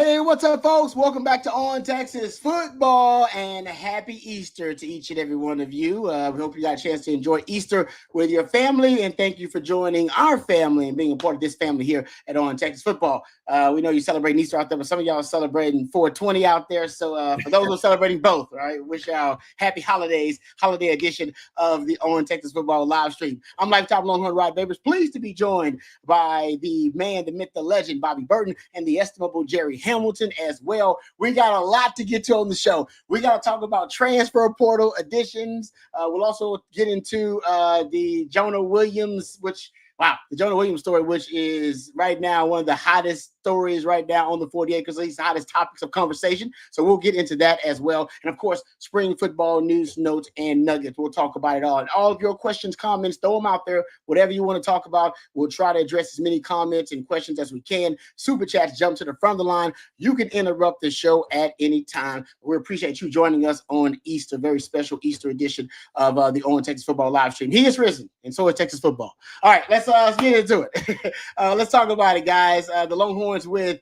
Hey, what's up, folks? Welcome back to On Texas Football, and happy Easter to each and every one of you. We hope you got a chance to enjoy Easter with your family, and thank you for joining our family and being a part of this family here at On Texas Football. We know you're celebrating Easter out there, but some of y'all are celebrating 420 out there. So for those who are celebrating both, right, wish y'all happy holidays, holiday edition of the On Texas Football live stream. I'm Lifetime Longhorn Rod Babers, pleased to be joined by the man, the myth, the legend, Bobby Burton, and the estimable Jerry Hamilton as well. We got a lot to get to on the show. We got to talk about transfer portal additions. We'll also get into the Jonah Williams, the Jonah Williams story, which is right now one of the hottest stories right now on the 48, because at least the hottest topics of conversation. So we'll get into that as well. And of course, spring football news, notes, and nuggets. We'll talk about it all. And all of your questions, comments, throw them out there. Whatever you want to talk about, we'll try to address as many comments and questions as we can. Super chats, jump to the front of the line. You can interrupt the show at any time. We appreciate you joining us on Easter, very special Easter edition of the On Texas Football live stream. He is risen, and so is Texas football. All right, let's get into it. Let's talk about it, guys. The Longhorns with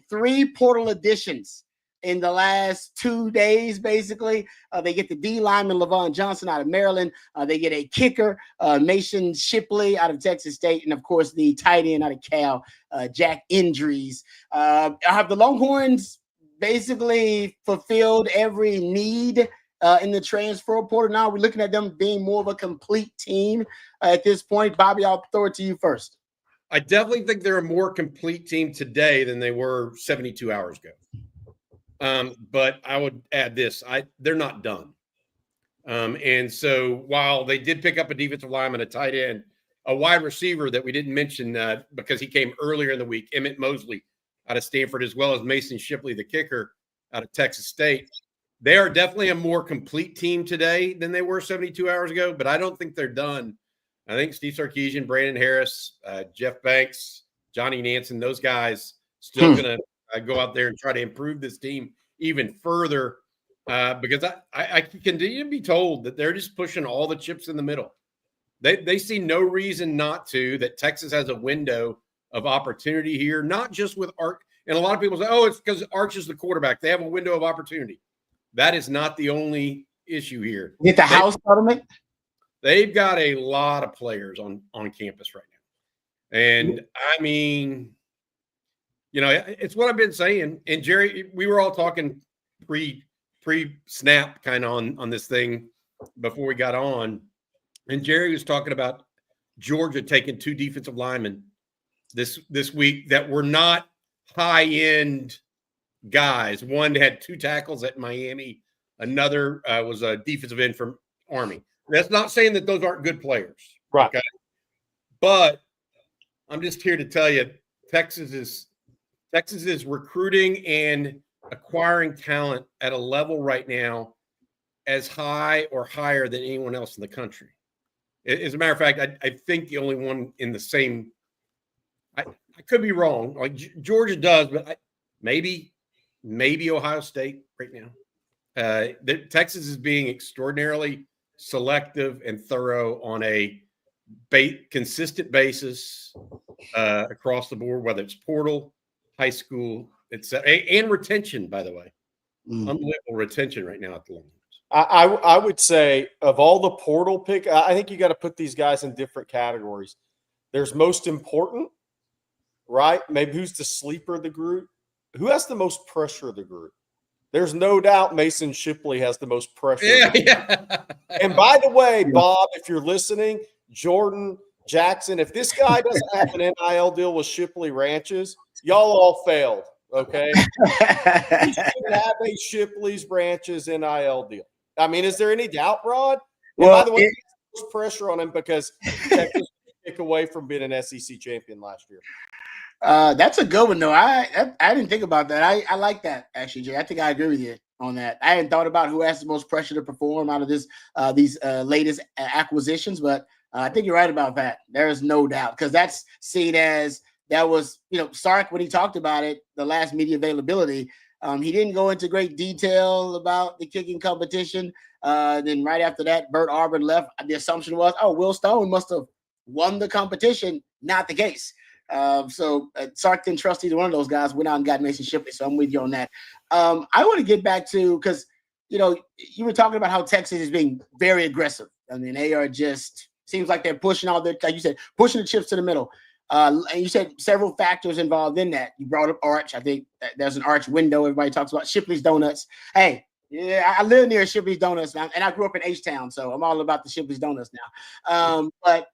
3 portal additions in the last 2 days, basically. They get the D lineman Levon Johnson out of Maryland. They get a kicker, Mason Shipley out of Texas State, and of course the tight end out of Cal, Jack Indries. Have the Longhorns basically fulfilled every need in the transfer portal? Now we're looking at them being more of a complete team at this point. Bobby, I'll throw it to you first. I definitely think they're a more complete team today than they were 72 hours ago. But I would add this. They're not done. And so while they did pick up a defensive lineman, a tight end, a wide receiver that we didn't mention because he came earlier in the week, Emmett Mosley out of Stanford, as well as Mason Shipley, the kicker out of Texas State. They are definitely a more complete team today than they were 72 hours ago, but I don't think they're done. I think Steve Sarkisian, Brandon Harris, Jeff Banks, Johnny Nansen, those guys still going to go out there and try to improve this team even further because I continue to be told that they're just pushing all the chips in the middle. They see no reason not to, that Texas has a window of opportunity here, not just with Arch. And a lot of people say, oh, it's because Arch is the quarterback. They have a window of opportunity. That is not the only issue here. Get the house settlement. They've got a lot of players on campus right now. And I mean, it's what I've been saying. And Jerry, we were all talking pre-snap kind of on this thing before we got on. And Jerry was talking about Georgia taking 2 defensive linemen this week that were not high-end guys. One had 2 tackles at Miami. Another was a defensive end from Army. That's not saying that those aren't good players. Right. Okay? But I'm just here to tell you, Texas is recruiting and acquiring talent at a level right now as high or higher than anyone else in the country. As a matter of fact, I think the only one in the same – I could be wrong. Like Georgia does, but maybe Ohio State right now. Texas is being extraordinarily – selective and thorough on a consistent basis across the board, whether it's portal, high school, etc., and retention. By the way, unbelievable retention right now at the Longhorns. I would say of all the portal pick, I think you got to put these guys in different categories. There's most important, right? Maybe who's the sleeper of the group? Who has the most pressure of the group? There's no doubt Mason Shipley has the most pressure. Yeah. And by the way, Bob, if you're listening, Jordan, Jackson, if this guy doesn't have an NIL deal with Shipley Ranches, y'all all failed, okay? He should have a Shipley's Ranches NIL deal. I mean, is there any doubt, Rod? And by the way, there's pressure on him because Texas took away from being an SEC champion last year. That's a good one, though. I didn't think about that. I like that, actually, Jay. I think I agree with you on that. I hadn't thought about who has the most pressure to perform out of these latest acquisitions, but I think you're right about that. There is no doubt, because that's seen as that was, Sark, when he talked about it, the last media availability, he didn't go into great detail about the kicking competition. Then right after that, Bert Auburn left. The assumption was, Will Stone must have won the competition. Not the case. So Sark didn't trust either one of those guys. Went out and got Mason Shipley. So I'm with you on that. I want to get back to, because you were talking about how Texas is being very aggressive. I mean, they are just, seems like they're pushing all their, like you said, pushing the chips to the middle. And you said several factors involved in that. You brought up Arch. I think there's an Arch window. Everybody talks about Shipley's Donuts. Hey, yeah, I live near Shipley's Donuts now, and I grew up in H-Town, so I'm all about the Shipley's Donuts now. But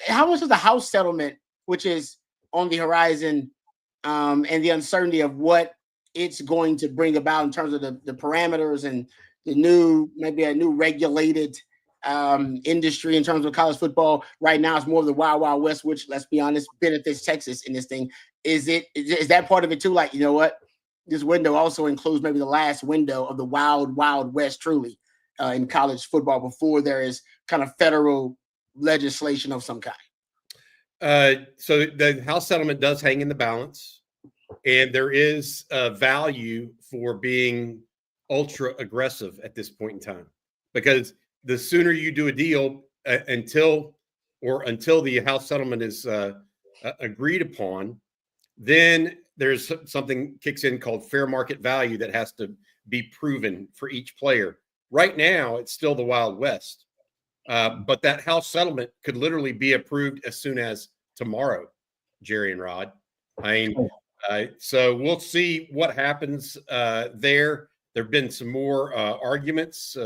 how much is the House settlement, which is on the horizon, and the uncertainty of what it's going to bring about in terms of the parameters and maybe a new regulated industry in terms of college football? Right now, it's more of the wild, wild west, which, let's be honest, benefits Texas in this thing. Is that part of it too? Like, you know what? This window also includes maybe the last window of the wild, wild west, truly, in college football before there is kind of federal legislation of some kind. So the House settlement does hang in the balance, and there is a value for being ultra aggressive at this point in time, because the sooner you do a deal until the House settlement is agreed upon, then there's something kicks in called fair market value that has to be proven for each player. Right now, it's still the Wild West, but that House settlement could literally be approved as soon as tomorrow, Jerry and Rod. I mean, so we'll see what happens there. There have been some more arguments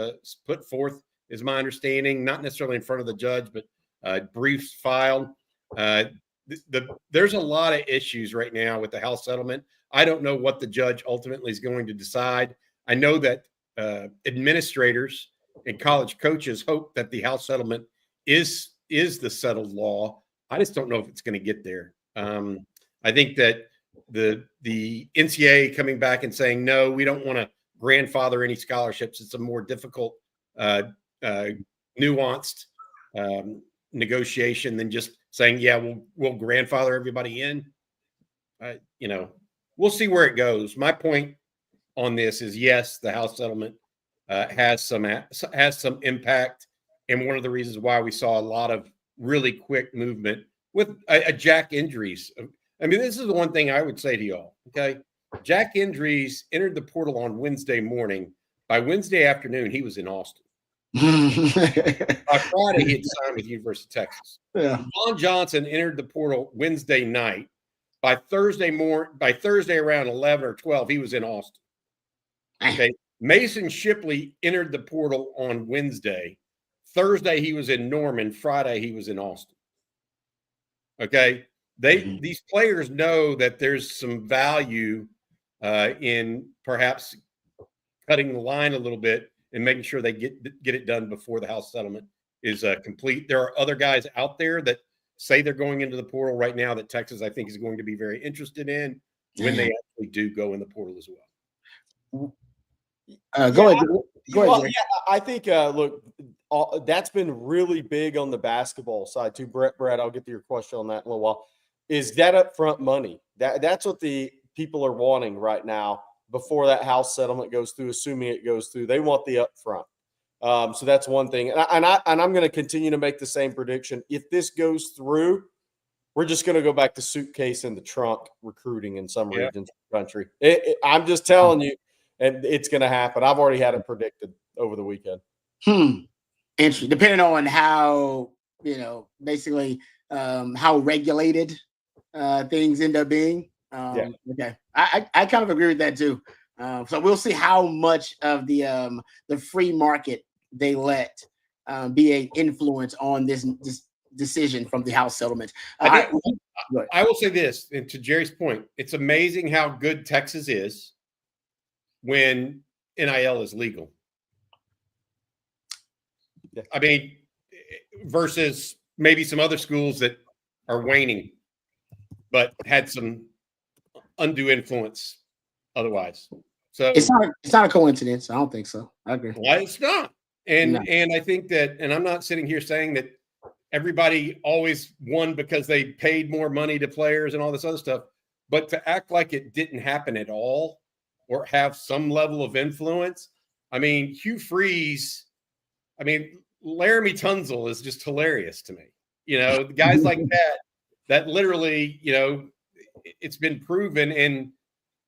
put forth, is my understanding, not necessarily in front of the judge, but briefs filed. There's a lot of issues right now with the House settlement. I don't know what the judge ultimately is going to decide. I know that administrators and college coaches hope that the House settlement is the settled law. I just don't know if it's going to get there. I think that the NCAA coming back and saying, no, we don't want to grandfather any scholarships. It's a more difficult, nuanced negotiation than just saying, yeah, we'll grandfather everybody in. We'll see where it goes. My point on this is, yes, the House settlement has some impact, and one of the reasons why we saw a lot of really quick movement with Jack injuries. I mean, this is the one thing I would say to y'all. Okay, Jack injuries entered the portal on Wednesday morning. By Wednesday afternoon, he was in Austin. By Friday, he had signed with University of Texas. Yeah. John Johnson entered the portal Wednesday night. By Thursday around 11 or 12, he was in Austin. Okay. Mason Shipley entered the portal on Wednesday. Thursday, he was in Norman. Friday, he was in Austin. Okay. These players know that there's some value in perhaps cutting the line a little bit and making sure they get it done before the House settlement is complete. There are other guys out there that say they're going into the portal right now that Texas, I think, is going to be very interested in when they actually do go in the portal as well. Go ahead. Well, yeah, I think, look, that's been really big on the basketball side too. Brett, I'll get to your question on that in a little while. Is that upfront money? That's what the people are wanting right now before that House settlement goes through, assuming it goes through. They want the upfront. So that's one thing. And I'm going to continue to make the same prediction. If this goes through, we're just going to go back to suitcase in the trunk recruiting in some regions of the country. I'm just telling you, and it's going to happen. I've already had it predicted over the weekend. Interesting. Depending on how, basically how regulated things end up being. Okay. I kind of agree with that too. So we'll see how much of the free market they let be an influence on this decision from the House settlement. I will say this, and to Jerry's point, it's amazing how good Texas is when NIL is legal. Yeah. I mean, versus maybe some other schools that are waning, but had some undue influence otherwise. So it's not a coincidence. I don't think so. I agree. Well, it's not. And I think that, and I'm not sitting here saying that everybody always won because they paid more money to players and all this other stuff, but to act like it didn't happen at all or have some level of influence. I mean, Hugh Freeze, Laramie Tunzel is just hilarious to me. Guys like that literally, it's been proven. And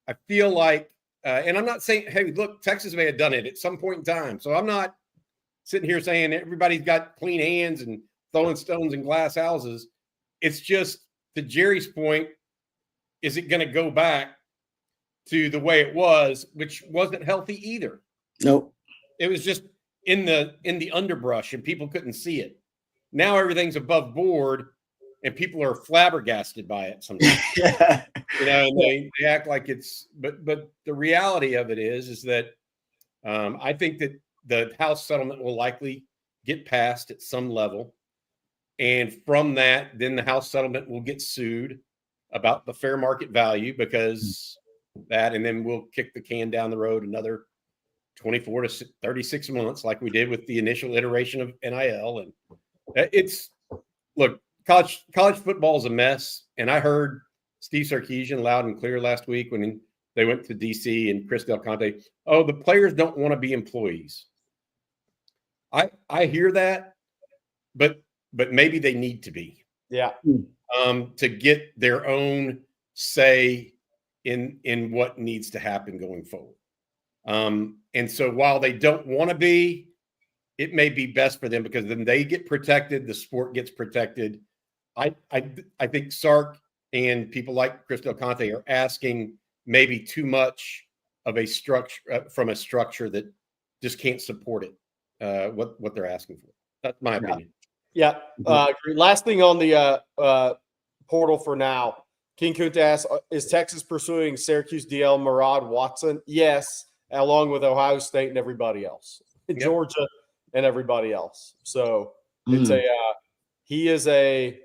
I feel like, and I'm not saying, hey, look, Texas may have done it at some point in time. So I'm not sitting here saying everybody's got clean hands and throwing stones in glass houses. It's just, to Jerry's point, is it going to go back to the way it was, which wasn't healthy either? Nope. It was just in the underbrush and people couldn't see it. Now everything's above board and people are flabbergasted by it sometimes. And they act like it's, but the reality of it is that I think that the House settlement will likely get passed at some level. And from that, then the House settlement will get sued about the fair market value because that, and then we'll kick the can down the road another 24 to 36 months like we did with the initial iteration of NIL. And look, college football is a mess. And I heard Steve Sarkisian loud and clear last week when they went to DC and Chris Del Conte, the players don't want to be employees. I hear that, but maybe they need to be. Yeah. To get their own say in what needs to happen going forward. And so while they don't want to be, it may be best for them because then they get protected, the sport gets protected. I think Sark and people like Chris Del Conte are asking maybe too much of a structure from a structure that just can't support it. What they're asking for. That's my opinion. Yeah. Last thing on the portal for now. King Kunta asks, is Texas pursuing Syracuse DL Murad Watson? Yes, along with Ohio State and everybody else. Georgia and everybody else. So it's he is a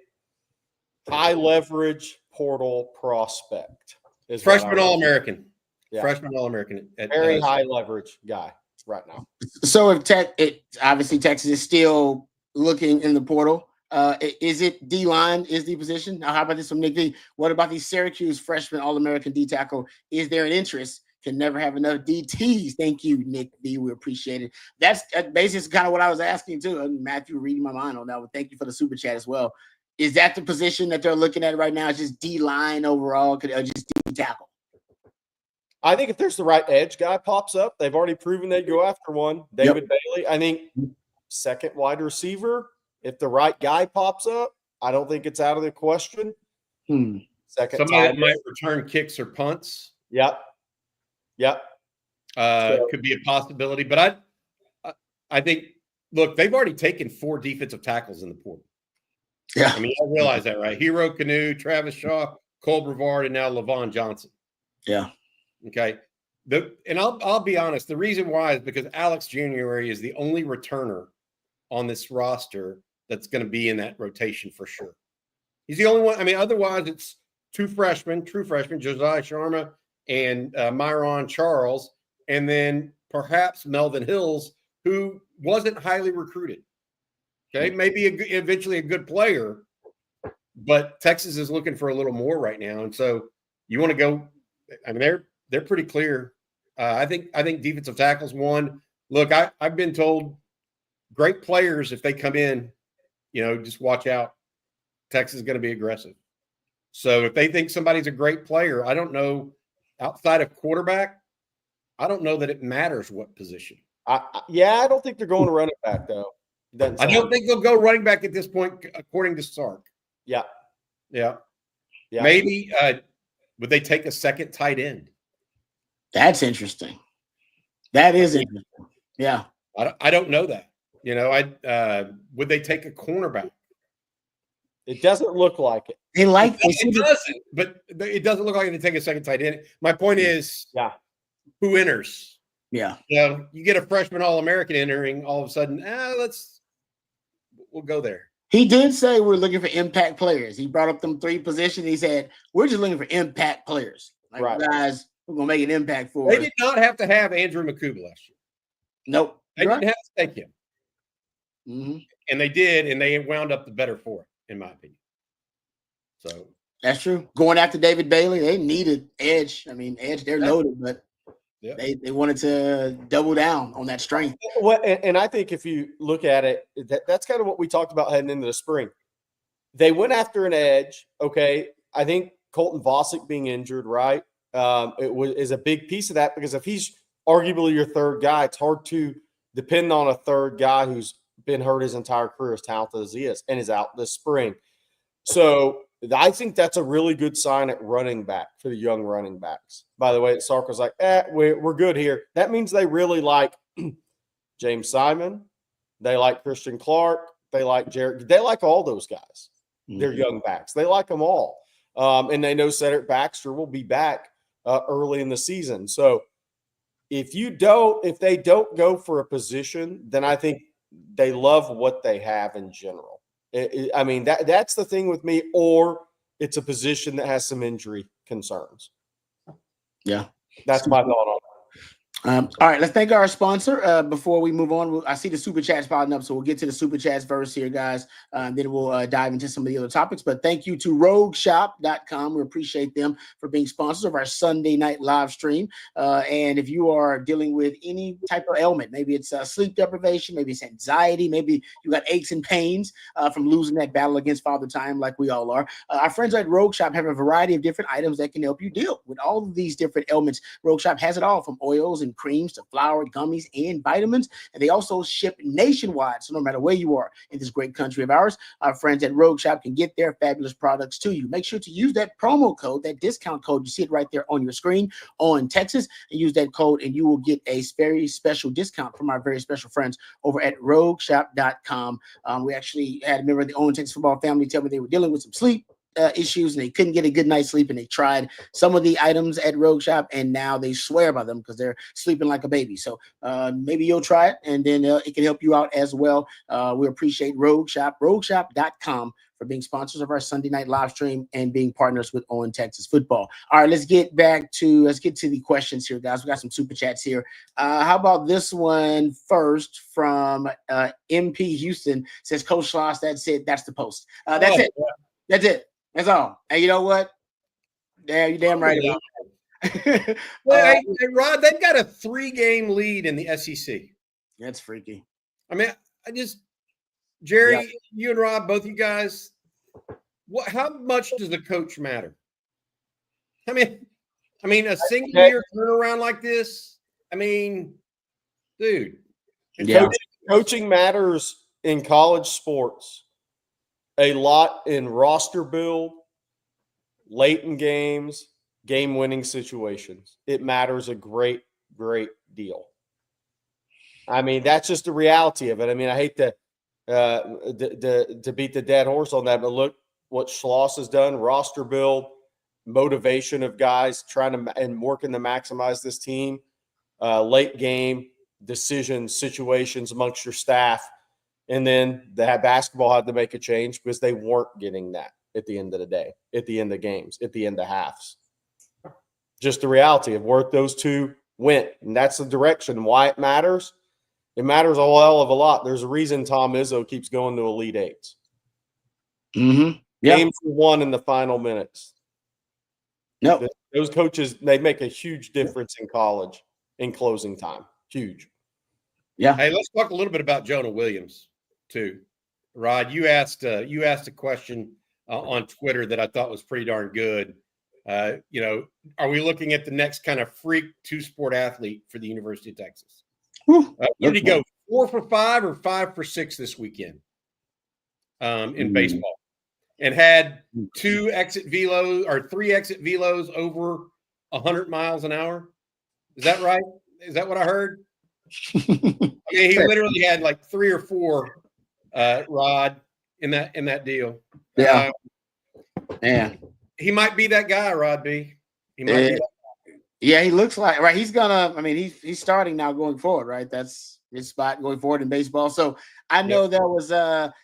high leverage portal prospect. Freshman All-American. Yeah. Freshman All-American. Very high leverage guy right now. So obviously Texas is still looking in the portal. Is it D-line is the position? Now, how about this from Nick V? What about the Syracuse freshman All-American D tackle? Is there an interest? Can never have enough DTs. Thank you, Nick V. We appreciate it. That's basically kind of what I was asking too. Matthew reading my mind on that one. Thank you for the super chat as well. Is that the position that they're looking at right now? Is just D-line overall? Or just D tackle? I think if there's the right edge guy pops up, they've already proven they'd go after one. David Bailey. I think second wide receiver. If the right guy pops up, I don't think it's out of the question. Second, somebody that might return kicks or punts. Yep. Could be a possibility. But I think, look, they've already taken 4 defensive tackles in the portal. Yeah. I mean, I realize that, right? Hero Canoe, Travis Shaw, Cole Brevard, and now Levon Johnson. Yeah. Okay. And I'll be honest. The reason why is because Alex January is the only returner on this roster that's going to be in that rotation for sure. He's the only one. I mean, otherwise it's true freshmen, Josiah Sharma and Myron Charles, and then perhaps Melvin Hills, who wasn't highly recruited. Okay, maybe eventually a good player, but Texas is looking for a little more right now, and so you want to go. I mean, they're pretty clear. I think defensive tackles one. Look, I've been told great players, if they come in, just watch out. Texas is going to be aggressive. So if they think somebody's a great player, I don't know, outside of quarterback, I don't know that it matters what position. I don't think they're going to running back, though. I don't think they'll go running back at this point, according to Sark. Yeah. Maybe would they take a second tight end? That's interesting. That is interesting. Yeah. I don't know that. Would they take a cornerback? It doesn't look like it. It doesn't, but it doesn't look like they take a second tight end. My point is, who enters? Yeah. You get a freshman All-American entering, all of a sudden, we'll go there. He did say we're looking for impact players. He brought up them 3 positions. He said, we're just looking for impact players. Guys, we're going to make an impact for us. They did not have to have Andrew Makuba last year. Nope. They didn't have to take him. Mm-hmm. And they did, and they wound up the better for it, in my opinion. So that's true. Going after David Bailey, they needed edge. I mean, edge, they're loaded, but they wanted to double down on that strength. Well, and I think if you look at it, that's kind of what we talked about heading into the spring. they went after an edge. Okay. I think Colton Vosick being injured, right? Is a big piece of that, because if he's arguably your third guy, it's hard to depend on a third guy who's been hurt his entire career, as talented as he is, and is out this spring. So I think that's a really good sign at running back for the young running backs. By the way, Sarko's like, we're good here. That means they really like James Simon. They like Christian Clark. They like Jared. They like all those guys. They're young backs. They like them all. And they know Cedric Baxter will be back early in the season. So if they don't go for a position, then I think they love what they have in general. I mean, that's the thing with me, or it's a position that has some injury concerns. Yeah. That's my thought on it. All right, let's thank our sponsor before we move on. I see the super chats piling up, so we'll get to the super chats first here, guys. Then we'll dive into some of the other topics. But thank you to RogueShop.com. We appreciate them for being sponsors of our Sunday night live stream. And if you are dealing with any type of ailment, maybe it's sleep deprivation, maybe it's anxiety, maybe you got aches and pains from losing that battle against Father Time, like we all are. Our friends at Rogue Shop have a variety of different items that can help you deal with all of these different ailments. Rogue Shop has it all, from oils and creams to flour, gummies, and vitamins. And they also ship nationwide. So no matter where you are in this great country of ours, our friends at Rogue Shop can get their fabulous products to you. Make sure to use that promo code, that discount code. You see it right there on your screen on Texas, and use that code and you will get a very special discount from our very special friends over at RogueShop.com. We actually had a member of the On Texas football family tell me they were dealing with some sleep issues, and they couldn't get a good night's sleep, and they tried some of the items at Rogue Shop, and now they swear by them because they're sleeping like a baby. So maybe you'll try it, and then it can help you out as well. We appreciate Rogue Shop, RogueShop.com, for being sponsors of our Sunday night live stream and being partners with On Texas Football. All right, let's get to the questions here, guys. We got some super chats here. How about this one first from MP Houston? Says, Coach Schloss, that's it. That's the post. That's it. Yeah. That's it. That's all. And you know what? You're damn right about that. Hey, Rod, they've got a 3-game lead in the SEC. That's freaky. I mean, Jerry, you and Rob, both you guys, how much does the coach matter? I mean, a single year turnaround like this. I mean, dude. Coaching matters in college sports a lot, in roster build, late in games, game-winning situations. It matters a great, great deal. I mean, that's just the reality of it. I mean, I hate to beat the dead horse on that, but look what Schloss has done: roster build, motivation of guys trying to and working to maximize this team, late game decisions, situations amongst your staff. And then that basketball had to make a change because they weren't getting that at the end of the day, at the end of games, at the end of halves. Just the reality of where those two went. And that's the direction. Why it matters? It matters a hell of a lot. There's a reason Tom Izzo keeps going to Elite Eights. Mm-hmm. Games won in the final minutes. No, those coaches, they make a huge difference in college in closing time. Huge. Yeah. Hey, let's talk a little bit about Jonah Williams too. Rod, you asked a question on Twitter that I thought was pretty darn good. Are we looking at the next kind of freak two-sport athlete for the University of Texas? Did he go 4 for 5 or 5 for 6 this weekend in baseball, and had 3 exit velos over 100 miles an hour? Is that right? Is that what I heard? He literally had like 3 or 4 Rod in that deal. Yeah. He might be that guy, Rod B. He might be that guy. Yeah, he looks like, right. He's gonna, he's starting now going forward, right? That's his spot going forward in baseball. So I know there was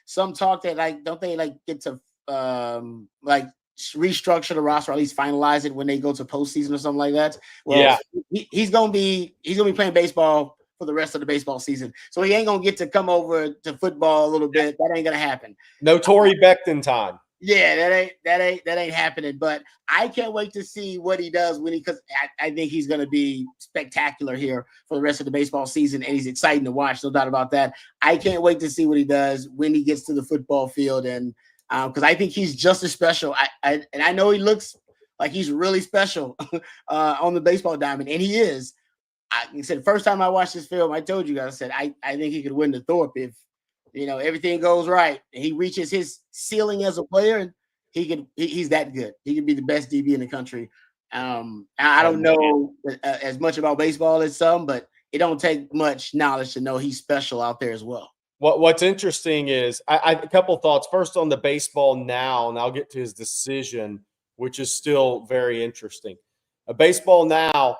some talk that don't they get to restructure the roster, or at least finalize it when they go to postseason or something like that. Well, he's gonna be playing baseball for the rest of the baseball season. So he ain't gonna get to come over to football a little bit. That ain't gonna happen. No Torrey Becton time. Yeah, that ain't happening. But I can't wait to see what he does because I think he's gonna be spectacular here for the rest of the baseball season, and he's exciting to watch, no doubt about that. I can't wait to see what he does when he gets to the football field, and because I think he's just as special. And I know he looks like he's really special on the baseball diamond, and he is. I said, first time I watched this film, I told you guys, I said, I think he could win the Thorpe if, everything goes right and he reaches his ceiling as a player, and he's that good. He could be the best DB in the country. I don't know as much about baseball as some, but it don't take much knowledge to know he's special out there as well. What's interesting is a couple thoughts. First on the baseball now, and I'll get to his decision, which is still very interesting. A baseball now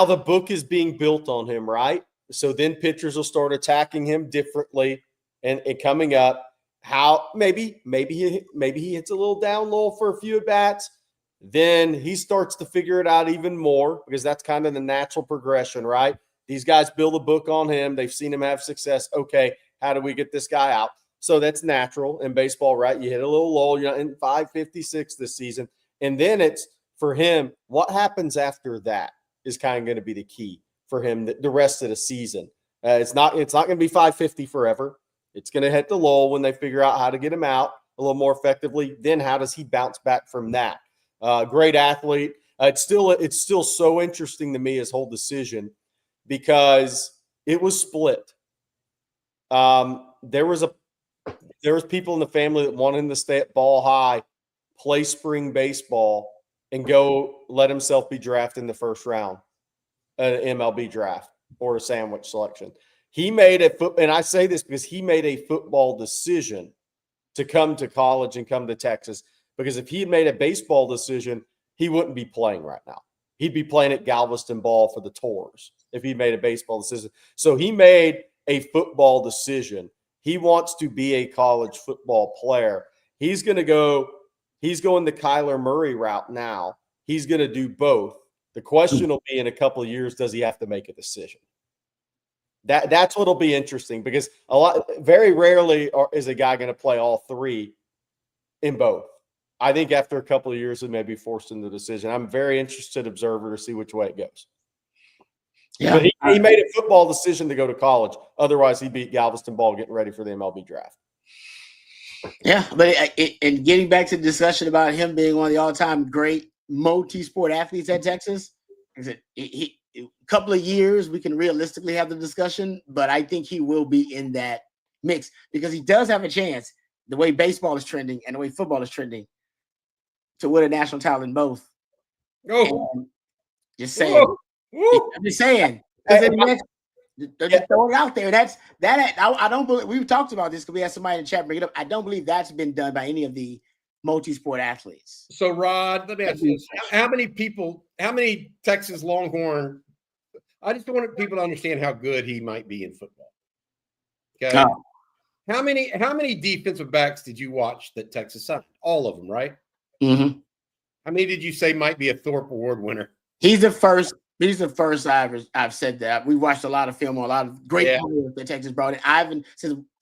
the book is being built on him, right? So then pitchers will start attacking him differently and coming up. How maybe he hits a little down low for a few at bats. Then he starts to figure it out even more, because that's kind of the natural progression, right? These guys build a book on him. They've seen him have success. Okay, how do we get this guy out? So that's natural in baseball, right? You hit a little low, in 556 this season. And then it's for him, what happens after that is kind of going to be the key for him the rest of the season. It's not going to be 550 forever. It's going to hit the lull when they figure out how to get him out a little more effectively. Then how does he bounce back from that? Great athlete. It's still so interesting to me, his whole decision, because it was split. There was people in the family that wanted him to stay at Ball High, play spring baseball, and go let himself be drafted in the first round, an MLB draft or a sandwich selection. He made and I say this because he made a football decision to come to college and come to Texas, because if he had made a baseball decision, he wouldn't be playing right now. He'd be playing at Galveston Ball for the Tours if he made a baseball decision. So he made a football decision. He wants to be a college football player. He's going the Kyler Murray route now. He's going to do both. The question will be, in a couple of years, does he have to make a decision? That's what'll be interesting, because very rarely is a guy going to play all three in both. I think after a couple of years, he may be forced into the decision. I'm a very interested observer to see which way it goes. Yeah, but he made a football decision to go to college. Otherwise, he'd be at Galveston Ball getting ready for the MLB draft. Yeah, but and getting back to the discussion about him being one of the all-time great multi-sport athletes at Texas, a couple of years we can realistically have the discussion, but I think he will be in that mix, because he does have a chance, the way baseball is trending and the way football is trending, to win a national title in both. Just saying. I'm just saying. Just throw it out there. I don't believe, we've talked about this because we had somebody in the chat bring it up. I don't believe that's been done by any of the multi-sport athletes. So, Rod, let me ask you this. How many Texas Longhorn, I just want people to understand how good he might be in football. Okay. Oh. How many defensive backs did you watch that Texas signed? All of them, right? Mm-hmm. How many did you say might be a Thorpe Award winner? He's the first I've said that. We watched a lot of film on a lot of great players that Texas brought in. I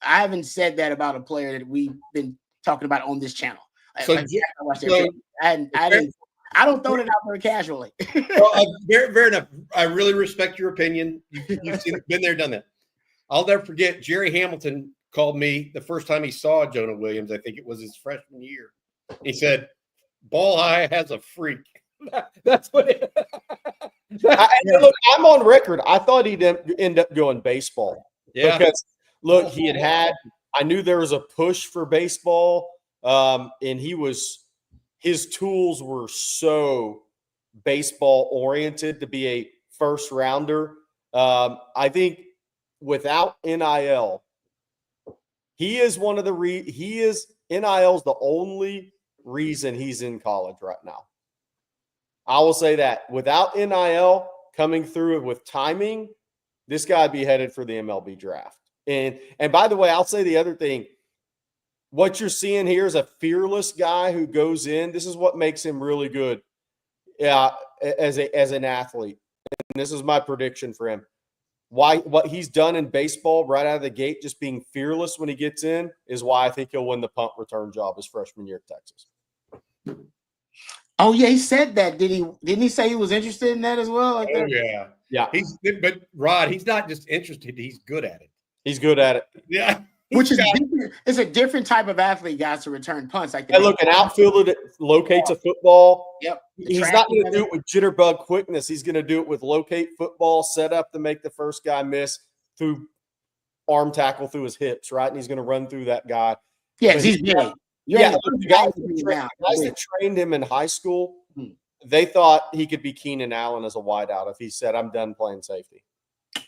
haven't said that about a player that we've been talking about on this channel. I don't throw it out there casually. Well, fair enough. I really respect your opinion. You've been there, done that. I'll never forget, Jerry Hamilton called me the first time he saw Jonah Williams. I think it was his freshman year. He said, Ball High has a freak. That's what it Look, I'm on record. I thought he'd end up going baseball. Yeah. Because, look, I knew there was a push for baseball, and his tools were so baseball oriented to be a first rounder. I think without NIL, NIL's the only reason he's in college right now. I will say that without NIL coming through with timing, this guy'd be headed for the MLB draft. And by the way, I'll say the other thing. What you're seeing here is a fearless guy who goes in. This is what makes him really good as an athlete. And this is my prediction for him. What he's done in baseball right out of the gate, just being fearless when he gets in, is why I think he'll win the punt return job his freshman year at Texas. Oh yeah, he said that. Didn't he say he was interested in that as well? Yeah. But Rod, he's not just interested; he's good at it. He's good at it. Yeah. Which is different. It's a different type of athlete, guys, to return punts. Like And look, an outfielder that locates a football. Yep. He's not going to do it with jitterbug quickness. He's going to do it with locate football, set up to make the first guy miss through arm tackle through his hips, right? And he's going to run through that guy. Yes, he's big. The guys that trained him in high school, they thought he could be Keenan Allen as a wideout if he said, I'm done playing safety.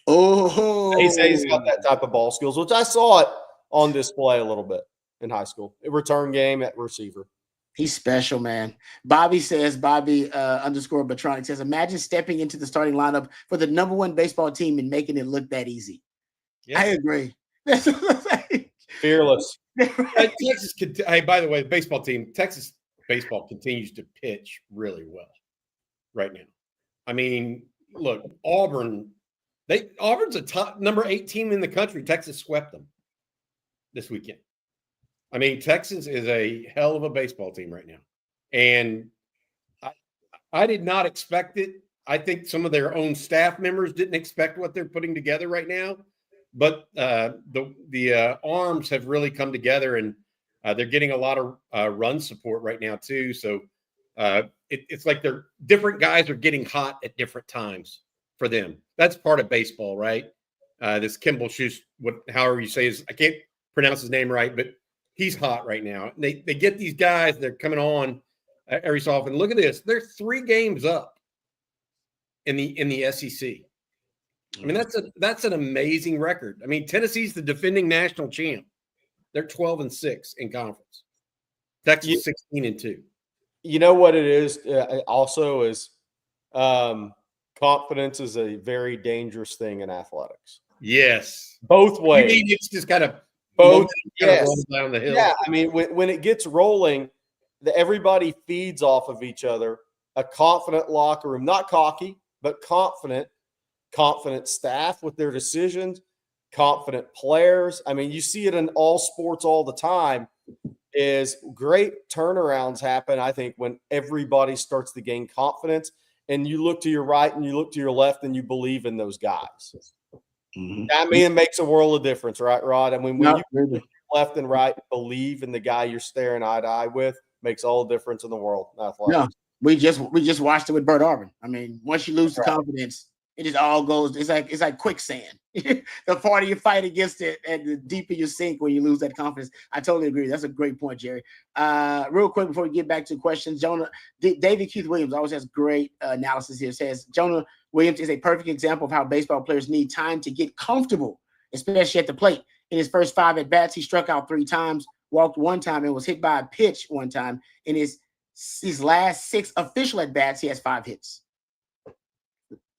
Oh. He said he's got that type of ball skills, which I saw it on display a little bit in high school. A return game at receiver. He's special, man. Bobby _ Batronic says, imagine stepping into the starting lineup for the #1 baseball team and making it look that easy. Yeah. I agree. Fearless. Texas hey, by the way, the baseball team, Texas baseball continues to pitch really well right now. I mean, look, Auburn's a top number 8 team in the country. Texas swept them this weekend. I mean, Texas is a hell of a baseball team right now. And I did not expect it. I think some of their own staff members didn't expect what they're putting together right now. But the arms have really come together, and they're getting a lot of run support right now too. So it's like they're different guys are getting hot at different times for them. That's part of baseball, right? This Kimball Shus, however you say his, I can't pronounce his name right, but he's hot right now. They get these guys, they're coming on every so often. Look at this. They're 3 games up in the SEC. I mean, that's an amazing record. I mean, Tennessee's the defending national champ. They're 12-6 in conference. Texas 16-2. You know what it is also is confidence is a very dangerous thing in athletics. Yes. Both ways. You mean it's just kind of both. Yes. Down the hill. Yeah. I mean, when it gets rolling, everybody feeds off of each other. A confident locker room, not cocky, but confident staff with their decisions, confident players. I mean, you see it in all sports all the time. Is great turnarounds happen, I think, when everybody starts to gain confidence and you look to your right and you look to your left and you believe in those guys. Mm-hmm. I mean, it makes a world of difference, right, Rod? I mean, when you really left and right believe in the guy you're staring eye to eye with, makes all the difference in the world. No, we just watched it with Bert Auburn. I mean, once you lose the confidence, it just all goes. It's like quicksand. The harder you fight against it, and the deeper you sink when you lose that confidence. I totally agree. That's a great point, Jerry. Real quick before we get back to questions, David Keith Williams always has great analysis here. Says Jonah Williams is a perfect example of how baseball players need time to get comfortable, especially at the plate. In his first 5 at bats, he struck out 3 times, walked 1 time, and was hit by a pitch 1 time. In his last 6 official at bats, he has 5 hits.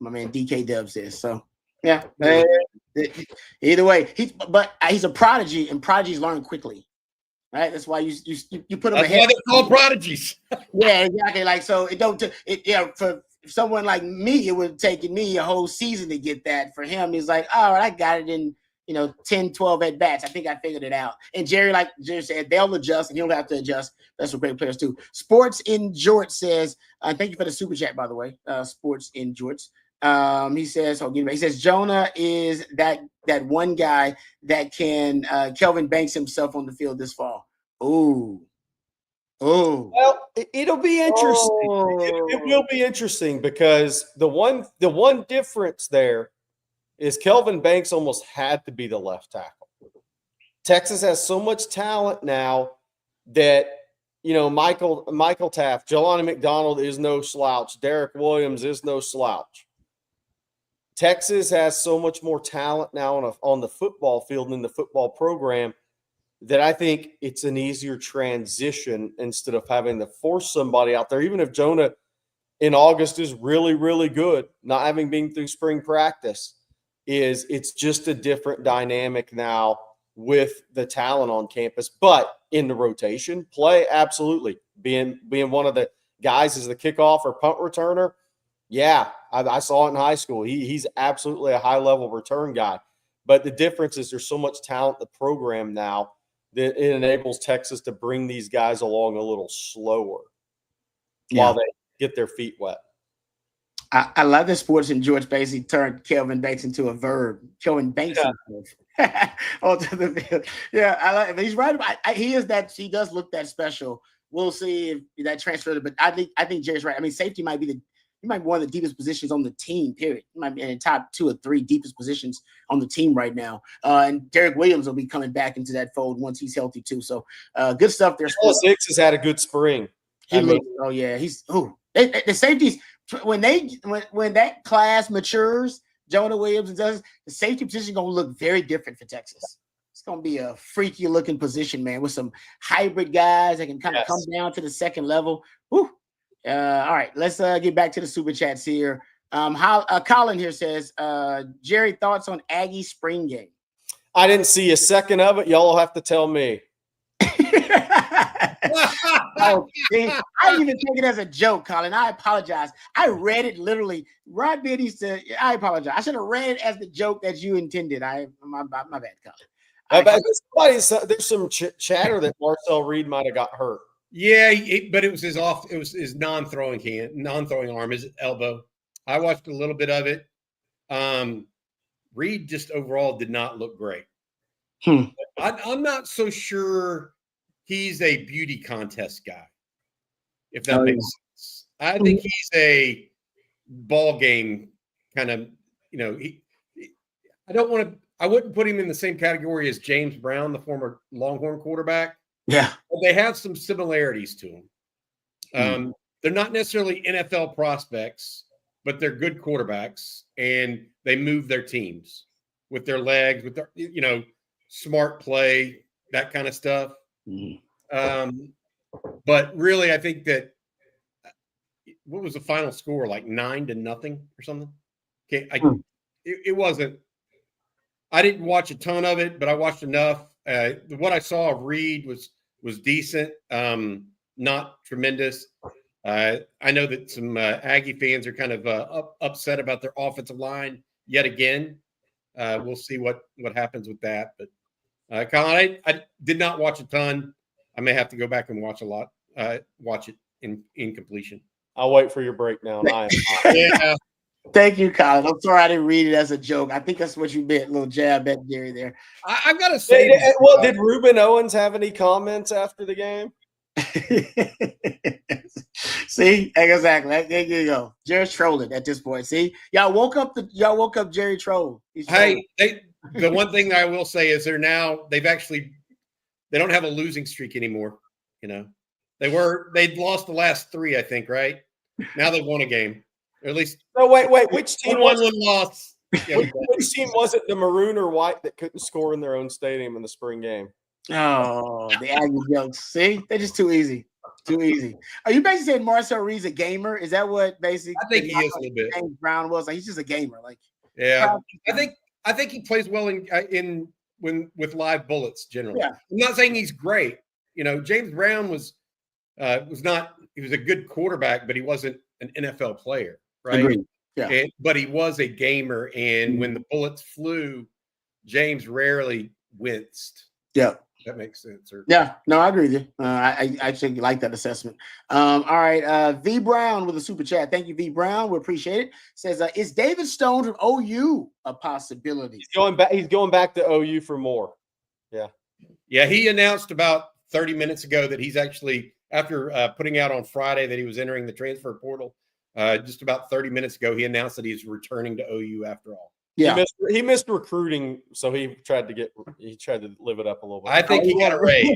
My man DK Dub says so. Yeah. Either way, he's a prodigy, and prodigies learn quickly, right? That's why you put them ahead. That's why they're called prodigies. Yeah, exactly. Like so, for someone like me, it would have taken me a whole season to get that. For him, he's like, all right, I got it in 10, 12 at bats. I think I figured it out. And Jerry, like Jerry said, they'll adjust, and he'll have to adjust. That's what great players do. Sports in Jorts says, thank you for the super chat, by the way. Sports in Jorts. He says Jonah is that one guy that can Kelvin Banks himself on the field this fall. Oh, well, it'll be interesting. It will be interesting because the one difference there is Kelvin Banks almost had to be the left tackle. Texas has so much talent now that Michael Taft, Jelani McDonald is no slouch. Derek Williams is no slouch. Texas has so much more talent now on the football field and in the football program that I think it's an easier transition instead of having to force somebody out there. Even if Jonah in August is really, really good, not having been through spring practice, it's just a different dynamic now with the talent on campus. But in the rotation play, absolutely. Being one of the guys as the kickoff or punt returner, yeah, I saw it in high school. He's absolutely a high-level return guy. But the difference is there's so much talent in the program now that it enables Texas to bring these guys along a little slower while they get their feet wet. I love that Sports and George basically turned Kelvin Banks into a verb. Kelvin Banks onto the field. Yeah, I like it. But he's right about he is that he does look that special. We'll see if that transferred, but I think Jerry's right. I mean, safety might be one of the deepest positions on the team, period. He might be in the top 2 or 3 deepest positions on the team right now. And Derek Williams will be coming back into that fold once he's healthy too. So good stuff there. Ellis Hicks has had a good spring. The safeties when that class matures, Jonah Williams and does the safety position gonna look very different for Texas. It's gonna be a freaky looking position, man, with some hybrid guys that can kind of come down to the second level. Whew. All right, let's get back to the super chats here. Colin here says, Jerry, thoughts on Aggie spring game? I didn't see a second of it. Y'all will have to tell me. I didn't even take it as a joke, Colin. I apologize. I read it literally. Rod Biddy said, I apologize. I should have read it as the joke that you intended. My bad, Colin. There's some chatter that Marcel Reed might have got hurt. Yeah, but it was his non-throwing arm, his elbow. I watched a little bit of it. Reed just overall did not look great. I'm not so sure he's a beauty contest guy, if that makes sense. I think he's a ball game kind of, I wouldn't put him in the same category as James Brown, the former Longhorn quarterback. Yeah. But they have some similarities to him. They're not necessarily NFL prospects, but they're good quarterbacks, and they move their teams with their legs, with their, smart play, that kind of stuff. But really, I think that what was the final score? Like 9-0 or something. Okay, it wasn't. I didn't watch a ton of it, but I watched enough. What I saw of Reed was decent, not tremendous. I know that some Aggie fans are kind of upset about their offensive line yet again. We'll see what happens with that. But Colin, I did not watch a ton. I may have to go back and watch a lot. Watch it in completion. I'll wait for your breakdown. Yeah. Thank you, Colin. I'm sorry I didn't read it as a joke. I think that's what you meant. A little jab at Jerry there. I've got to say. Did Ruben Owens have any comments after the game? See, exactly. There you go. Jerry's trolling at this point. See, y'all woke up Jerry troll. Hey, the one thing that I will say is they don't have a losing streak anymore. They'd lost the last 3, I think, right? Now they've won a game. Or at least. No, wait. Which team was one loss? Yeah, which team was it? The maroon or white that couldn't score in their own stadium in the spring game? Oh, the Aggie jokes. See, they're just too easy. Too easy. Are you basically saying Marcel Reed's a gamer? Is that what basically? I think he is a little bit. James Brown was like he's just a gamer. Like, yeah, I think he plays well with live bullets generally. Yeah. I'm not saying he's great. James Brown was not. He was a good quarterback, but he wasn't an NFL player, right? Agreed. Yeah. But he was a gamer, and when the bullets flew, James rarely winced. Yeah. That makes sense. Yeah, no, I agree with you. I actually like that assessment. All right, V Brown with a super chat. Thank you, V Brown. We appreciate it. Says, is David Stone from OU a possibility? He's going back to OU for more. Yeah. Yeah, he announced about 30 minutes ago that he's actually, after putting out on Friday that he was entering the transfer portal, just about 30 minutes ago, he announced that he's returning to OU after all. Yeah, he missed recruiting, so he tried to live it up a little bit. I think he got a raise.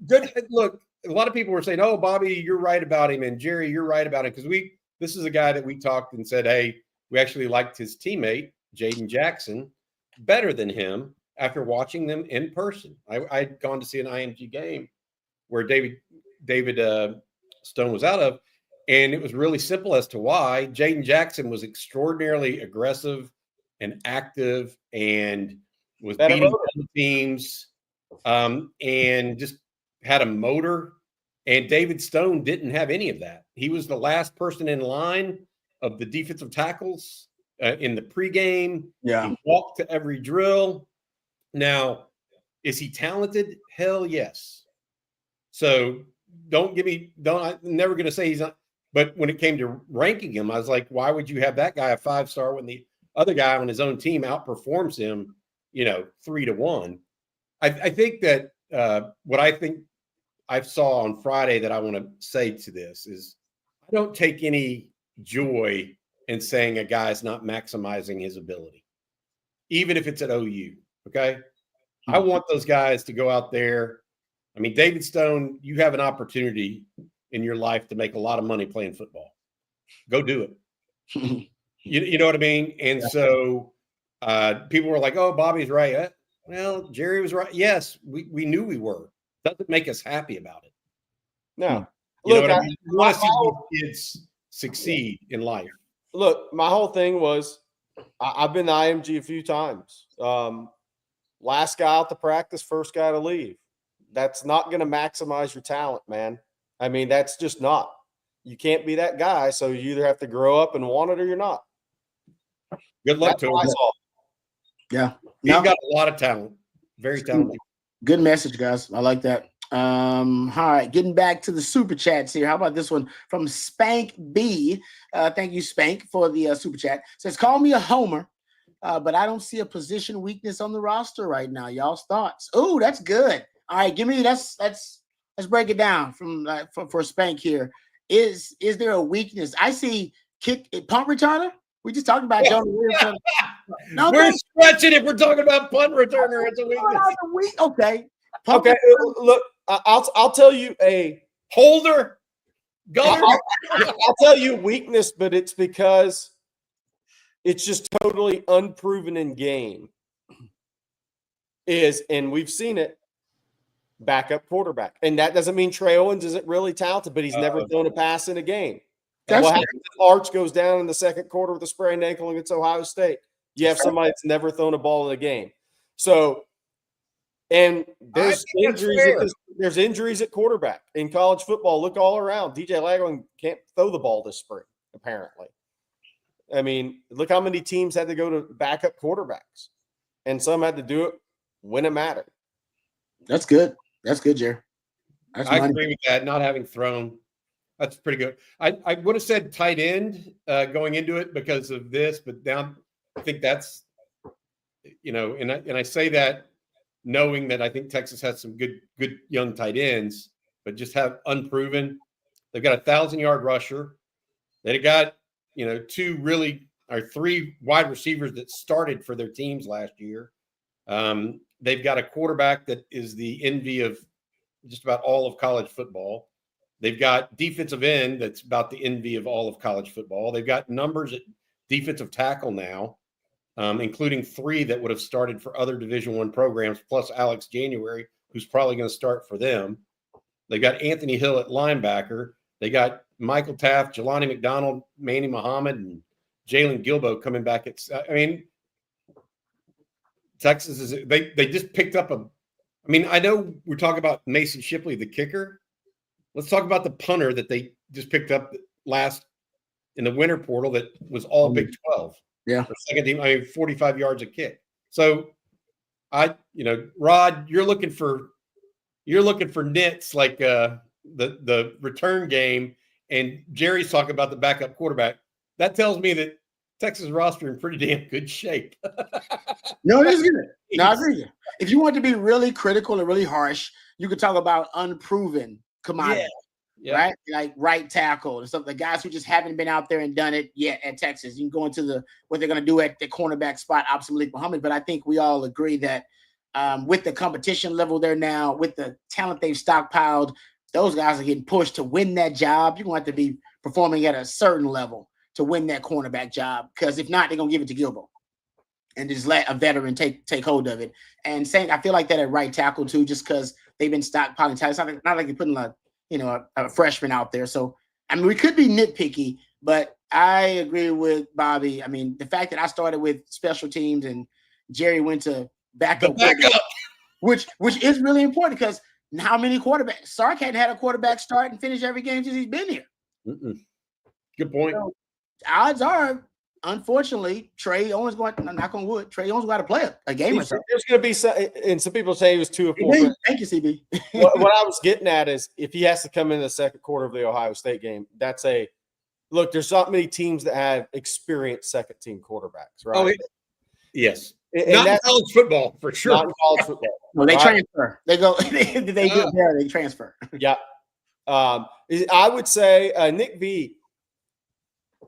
Good. Look, a lot of people were saying, "Oh, Bobby, you're right about him," and Jerry, you're right about him, because this is a guy that we talked and said, "Hey, we actually liked his teammate Jaden Jackson better than him after watching them in person." I'd gone to see an IMG game where David Stone was out of. And it was really simple as to why. Jaden Jackson was extraordinarily aggressive and active and was beating teams and just had a motor. And David Stone didn't have any of that. He was the last person in line of the defensive tackles in the pregame. Yeah. He walked to every drill. Now, is he talented? Hell yes. So I'm never going to say he's not. But when it came to ranking him, I was like, why would you have that guy a 5-star when the other guy on his own team outperforms him, 3-1? I think that what I think I saw on Friday that I want to say to this is I don't take any joy in saying a guy's not maximizing his ability, even if it's at OU. Okay. I want those guys to go out there. I mean, David Stone, you have an opportunity in your life to make a lot of money playing football. Go do it. You know what I mean? And so people were like, oh, Bobby's right. Well, Jerry was right. Yes, we knew we were. Doesn't make us happy about it. No. You know what I mean? We want to see these kids succeed in life. Look, my whole thing was I've been to IMG a few times. Last guy out to practice, first guy to leave. That's not going to maximize your talent, man. I mean, that's just not. You can't be that guy, so you either have to grow up and want it or you're not. Good luck to him. Yeah. He's got a lot of talent. Very talented. Good message, guys. I like that. All right, getting back to the super chats here. How about this one from Spank B? Thank you, Spank, for the super chat. Says, call me a homer, but I don't see a position weakness on the roster right now. Y'all's thoughts? Oh, that's good. All right, let's break it down for Spank here. Is there a weakness? I see punt returner. We just talked about Jonah Williams. No, we're stretching if we're talking about punt returner. It's a weakness. Okay. Okay. Look, I'll tell you a holder. I'll tell you weakness, but it's because it's just totally unproven in game. And we've seen it, backup quarterback. And that doesn't mean Trey Owens isn't really talented, but he's never thrown a pass in a game. And what happens if Arch goes down in the second quarter with a sprained ankle against Ohio State? You have somebody that's never thrown a ball in a game. So, and there's injuries at quarterback in college football. Look all around. DJ Lagwin can't throw the ball this spring, apparently. I mean, look how many teams had to go to backup quarterbacks, and some had to do it when it mattered. That's good. That's good, Jerry. I agree with that. Not having thrown, that's pretty good. I would have said tight end going into it because of this, but now I think that's, and I say that knowing that I think Texas has some good young tight ends, but just have unproven. They've got a 1,000-yard rusher. They got three wide receivers that started for their teams last year. They've got a quarterback that is the envy of just about all of college football. They've got defensive end that's about the envy of all of college football. They've got numbers at defensive tackle now, including 3 that would have started for other Division I programs, plus Alex January, who's probably going to start for them. They got Anthony Hill at linebacker. They got Michael Taft, Jelani McDonald, Manny Muhammad, and Jalen Gilbo coming back at. I mean, Texas is they just picked up I know we're talking about Mason Shipley, the kicker. Let's talk about the punter that they just picked up last in the winter portal that was all Big 12. Yeah. The second team, 45 yards a kick. So Rod, you're looking for nits like the return game, and Jerry's talking about the backup quarterback. That tells me that Texas roster in pretty damn good shape. No, it is good. No, I agree. If you want to be really critical and really harsh, you could talk about unproven commodity, right? Like right tackle and stuff. The guys who just haven't been out there and done it yet at Texas. You can go into what they're going to do at the cornerback spot, opposite Malik Muhammad. But I think we all agree that with the competition level there now, with the talent they've stockpiled, those guys are getting pushed to win that job. You're going to have to be performing at a certain level to win that cornerback job, because if not, they're going to give it to Gilbo and just let a veteran take hold of it. And saying, I feel like that at right tackle too, just because they've been stockpiling talent. It's not like you're putting a freshman out there. So, we could be nitpicky, but I agree with Bobby. The fact that I started with special teams and Jerry went to backup. Which is really important, because how many quarterbacks? Sark hadn't had a quarterback start and finish every game since he's been here. Good point. So, odds are, unfortunately, Trey Owens going, knock on wood, Trey Owens got to play a game or something. There's going to be some, and some people say he was 2 or 4. Thank you, CB. what I was getting at is if he has to come in the second quarter of the Ohio State game, that's a look, there's not many teams that have experienced second-team quarterbacks, right? Oh, yes. And Not in that's college football, for sure. not in college football. No, they right? transfer. They go. They do it there. They transfer. Yeah. I would say Nick V.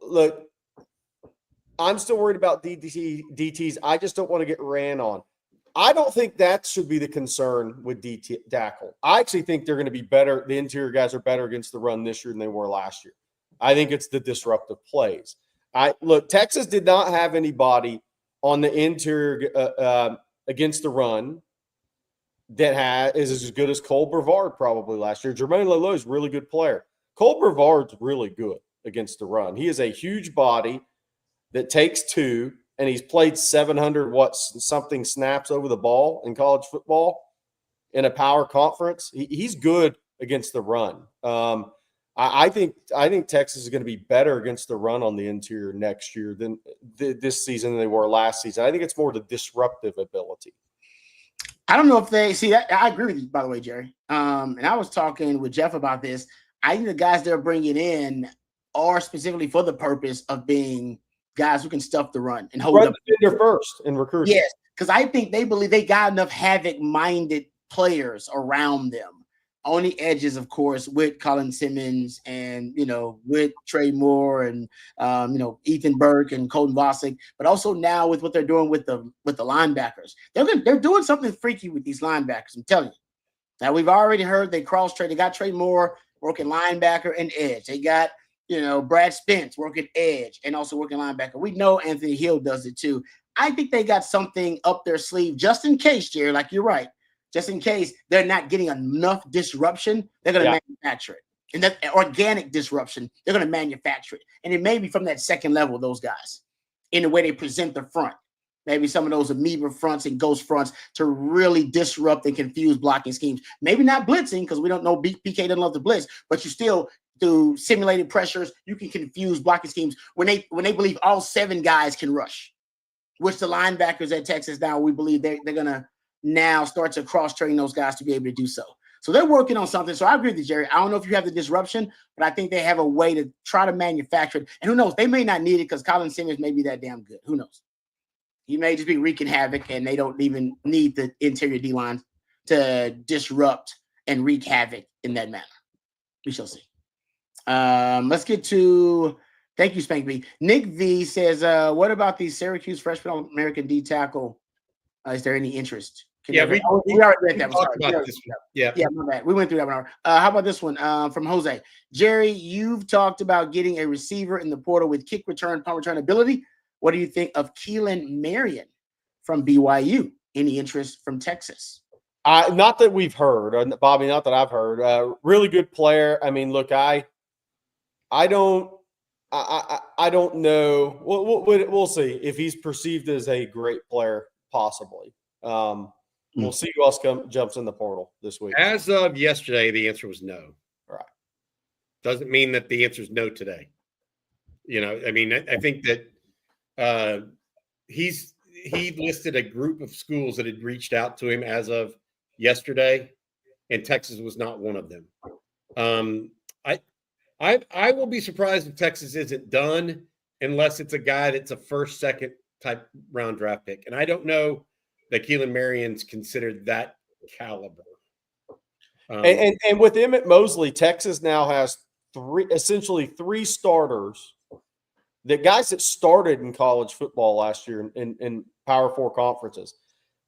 Look, I'm still worried about DTs. I just don't want to get ran on. I don't think that should be the concern with DT tackle. I actually think they're going to be better. The interior guys are better against the run this year than they were last year. I think it's the disruptive plays. Look, Texas did not have anybody on the interior against the run that is as good as Cole Brevard probably last year. Jermaine Lelo is a really good player. Cole Brevard's really good against the run. He is a huge body that takes two, and he's played 700 something snaps over the ball in college football in a power conference. He's good against the run. I think Texas is going to be better against the run on the interior next year than this season than they were last season. I think it's more the disruptive ability. I don't know if they see that. I agree with you, by the way, Jerry. And I was talking with Jeff about this. I think the guys they're bringing in are specifically for the purpose of being guys who can stuff the run and hold up. They're first in recruiting. Yes, because I think they believe they got enough havoc-minded players around them on the edges, of course, with Colin Simmons and, with Trey Moore and, Ethan Burke and Colton Vosick, but also now with what they're doing with the linebackers. They're doing something freaky with these linebackers, I'm telling you. Now, we've already heard they cross-trade. They got Trey Moore working linebacker and edge. They got, Brad Spence working edge and also working linebacker. We know Anthony Hill does it too. I think they got something up their sleeve just in case, Jerry, like you're right. Just in case they're not getting enough disruption, they're going to manufacture it. And that organic disruption, they're going to manufacture it. And it may be from that second level, those guys, in the way they present the front. Maybe some of those amoeba fronts and ghost fronts to really disrupt and confuse blocking schemes. Maybe not blitzing, because we don't know PK doesn't love to blitz, but you still, through simulated pressures, you can confuse blocking schemes when they believe all 7 guys can rush, which the linebackers at Texas now, we believe they're going to now start to cross-train those guys to be able to do so. So they're working on something. So I agree with you, Jerry. I don't know if you have the disruption, but I think they have a way to try to manufacture it. And who knows? They may not need it because Colin Simmons may be that damn good. Who knows? He may just be wreaking havoc, and they don't even need the interior D-line to disrupt and wreak havoc in that manner. We shall see. Let's get to – thank you, Spank B. Nick V says, what about the Syracuse freshman All-American D tackle? Is there any interest? We already read that. Yeah, my bad. We went through that one. How about this one from Jose? Jerry, you've talked about getting a receiver in the portal with kick return, punt return ability. What do you think of Keelan Marion from BYU? Any interest from Texas? Not that we've heard, Bobby. Not that I've heard. Really good player. I mean, look, I don't know. We'll see if he's perceived as a great player. Possibly. We'll see who else jumps in the portal this week. As of yesterday, the answer was no. Right. Doesn't mean that the answer is no today. I think that he listed a group of schools that had reached out to him as of yesterday, and Texas was not one of them. I will be surprised if Texas isn't done unless it's a guy that's a first, second type round draft pick. And I don't know that Keelan Marion's considered that caliber. And with Emmett Mosley, Texas now has essentially three starters, the guys that started in college football last year in Power 4 conferences.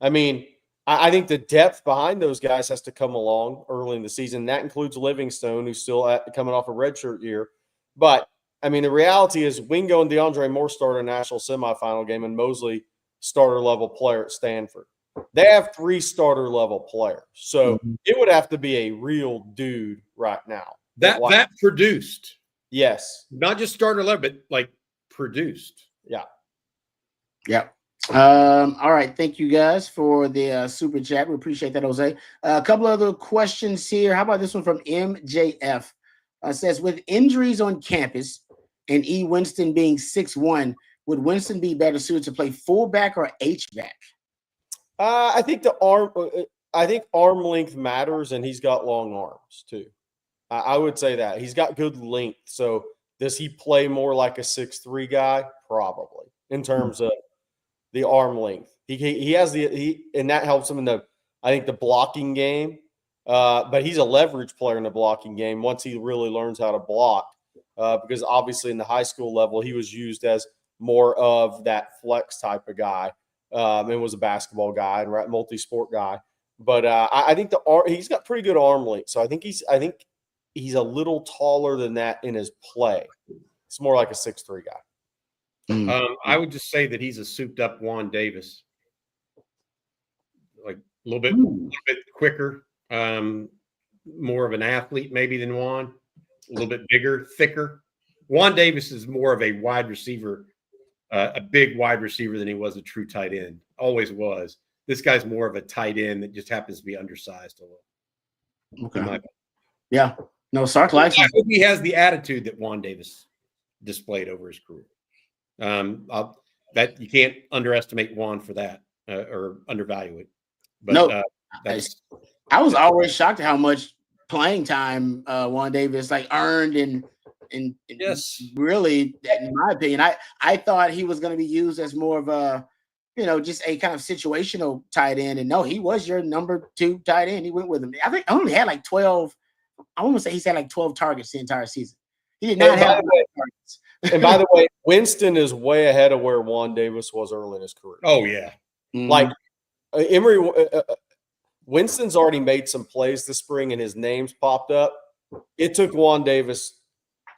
I mean, I think the depth behind those guys has to come along early in the season. That includes Livingstone, who's still coming off a redshirt year. But I mean, the reality is Wingo and DeAndre Moore started a national semifinal game, and Mosley starter-level player at Stanford. They have three starter-level players. So it would have to be a real dude right now. That produced. Yes. Not just starter-level, but, like, produced. Yeah. Yeah. All right. Thank you, guys, for the super chat. We appreciate that, Jose. A couple other questions here. How about this one from MJF? Says, with injuries on campus and E. Winston being 6'1", would Winston be better suited to play fullback or H-back? I think arm length matters, and he's got long arms too. I would say that he's got good length. So Does he play more like a 6'3" guy? Probably, in terms of the arm length. He has and that helps him in the blocking game. But he's a leverage player in the blocking game once he really learns how to block. Because obviously in the high school level, he was used as more of that flex type of guy, and was a basketball guy and multi-sport guy. But I think he's got pretty good arm length. So I think he's a little taller than that in his play. It's more like a 6'3" guy. I would just say that he's a souped-up Juan Davis, like a little bit quicker, more of an athlete maybe than Juan, a little bit bigger, thicker. Juan Davis is more of a wide receiver, a big wide receiver than he was a true tight end. Always was. This guy's more of a tight end that just happens to be undersized a little. Okay. Yeah. No, Sark likes him. He has the attitude that Juan Davis displayed over his career. That you can't underestimate Juan for that or undervalue it. But no, I was always shocked at how much playing time Juan Davis earned and yes, really, in my opinion, I thought he was going to be used as more of a, just a kind of situational tight end. And no, he was your number 2 tight end. He went with him. I think I only had 12. I want to say he's had 12 targets the entire season. He did not have targets. And by the way, Winston is way ahead of where Juan Davis was early in his career. Oh, yeah. Like Emory, Winston's already made some plays this spring and his name's popped up. It took Juan Davis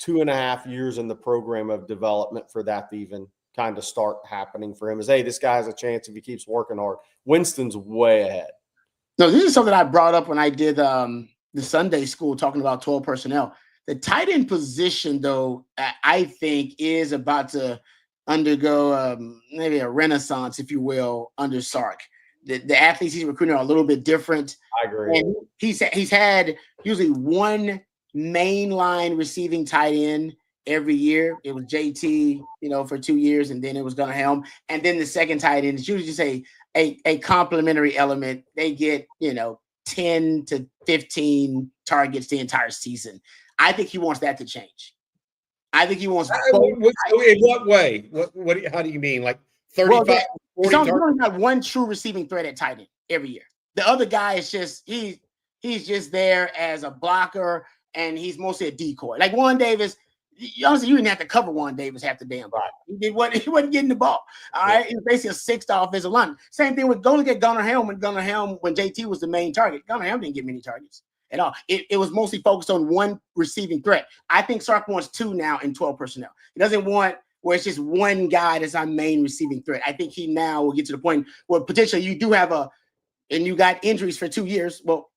2.5 years in the program of development for that to even kind of start happening for him. Hey, this guy has a chance if he keeps working hard. Winston's way ahead. No, this is something I brought up when I did the Sunday school talking about 12 personnel. The tight end position, though, I think is about to undergo maybe a renaissance, if you will, under Sark. The athletes he's recruiting are a little bit different. I agree. And he's had usually one mainline receiving tight end every year. It was JT, for 2 years, and then it was Gunnar Helm. And then the second tight end is usually just a complementary element. They get, 10 to 15 targets the entire season. I think he wants that to change. I think he wants both. In what way? How do you mean? 35, 40 targets? You only got one true receiving threat at tight end every year. The other guy is just he's just there as a blocker, and he's mostly a decoy. Like Juan Davis, honestly, you didn't have to cover Juan Davis half the damn ball. He wasn't getting the ball. All right, he was basically a 6th offensive lineman. Same thing with go look at Gunnar Helm when JT was the main target. Gunnar Helm didn't get many targets at all. It was mostly focused on one receiving threat. I think Sark wants 2 now in 12 personnel. He doesn't want where it's just one guy that's our main receiving threat. I think he now will get to the point where potentially you do have and you got injuries for 2 years. Well,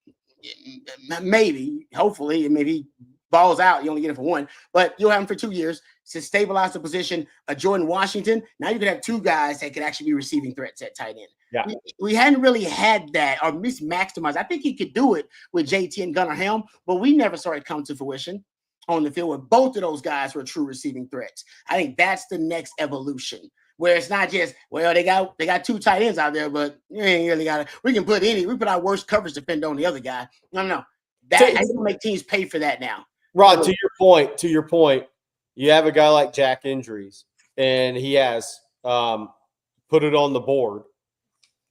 maybe, hopefully, maybe balls out, you only get it for 1, but you'll have him for 2 years to stabilize the position. Jordan Washington, now you could have 2 guys that could actually be receiving threats at tight end. Yeah. We hadn't really had that, or at least maximized. I think he could do it with JT and Gunnar Helm, but we never saw it come to fruition on the field where both of those guys were true receiving threats. I think that's the next evolution, where it's not just, well, they got 2 tight ends out there, but you ain't really got we can put our worst coverage defender on the other guy. No. That I think make teams pay for that now. Rod, to your point, you have a guy like Jack Injuries, and he has put it on the board.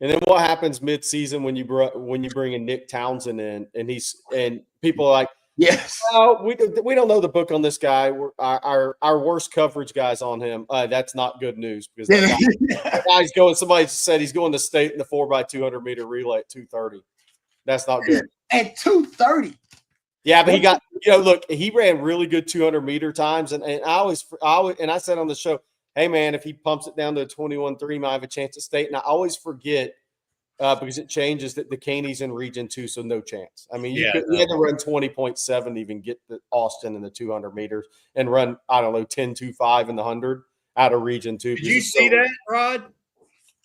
And then what happens mid-season when you bring in Nick Townsend in, and people are like, yes, well, we don't know the book on this guy. Our worst coverage guys on him. That's not good news because that guy's going. Somebody said he's going to state in the 4x200 meter relay at 2:30. That's not good. At 2:30. Yeah, but he got, look, he ran really good 200 meter times. And I said on the show, hey, man, if he pumps it down to a 21.3, he might have a chance at state. And I always forget because it changes that the Caney's in region 2, so no chance. I mean, you had to run 20.7 to even get the Austin in the 200 meters and run, 10.25 in the 100 out of region 2. Did you see that, Rod?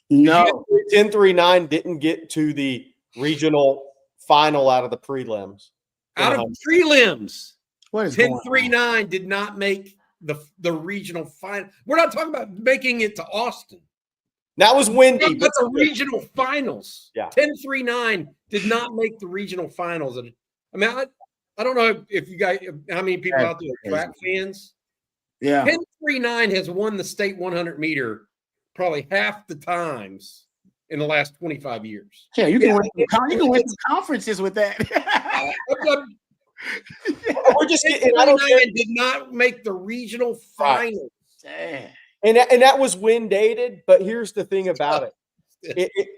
No. 10.39 didn't get to the regional final out of the prelims. Out of prelims, what is 10.39 did not make the regional final. We're not talking about making it to Austin. That was windy. But the regional finals. Yeah. 10.39 did not make the regional finals. I mean, I don't know if you guys, how many people out there are track fans. Yeah. 10.39 has won the state 100 meter probably half the times in the last 25 years. Yeah, you can win some conferences with that. We're just getting. I don't did not make the regional finals. Damn. And that was wind dated. But here's the thing about it.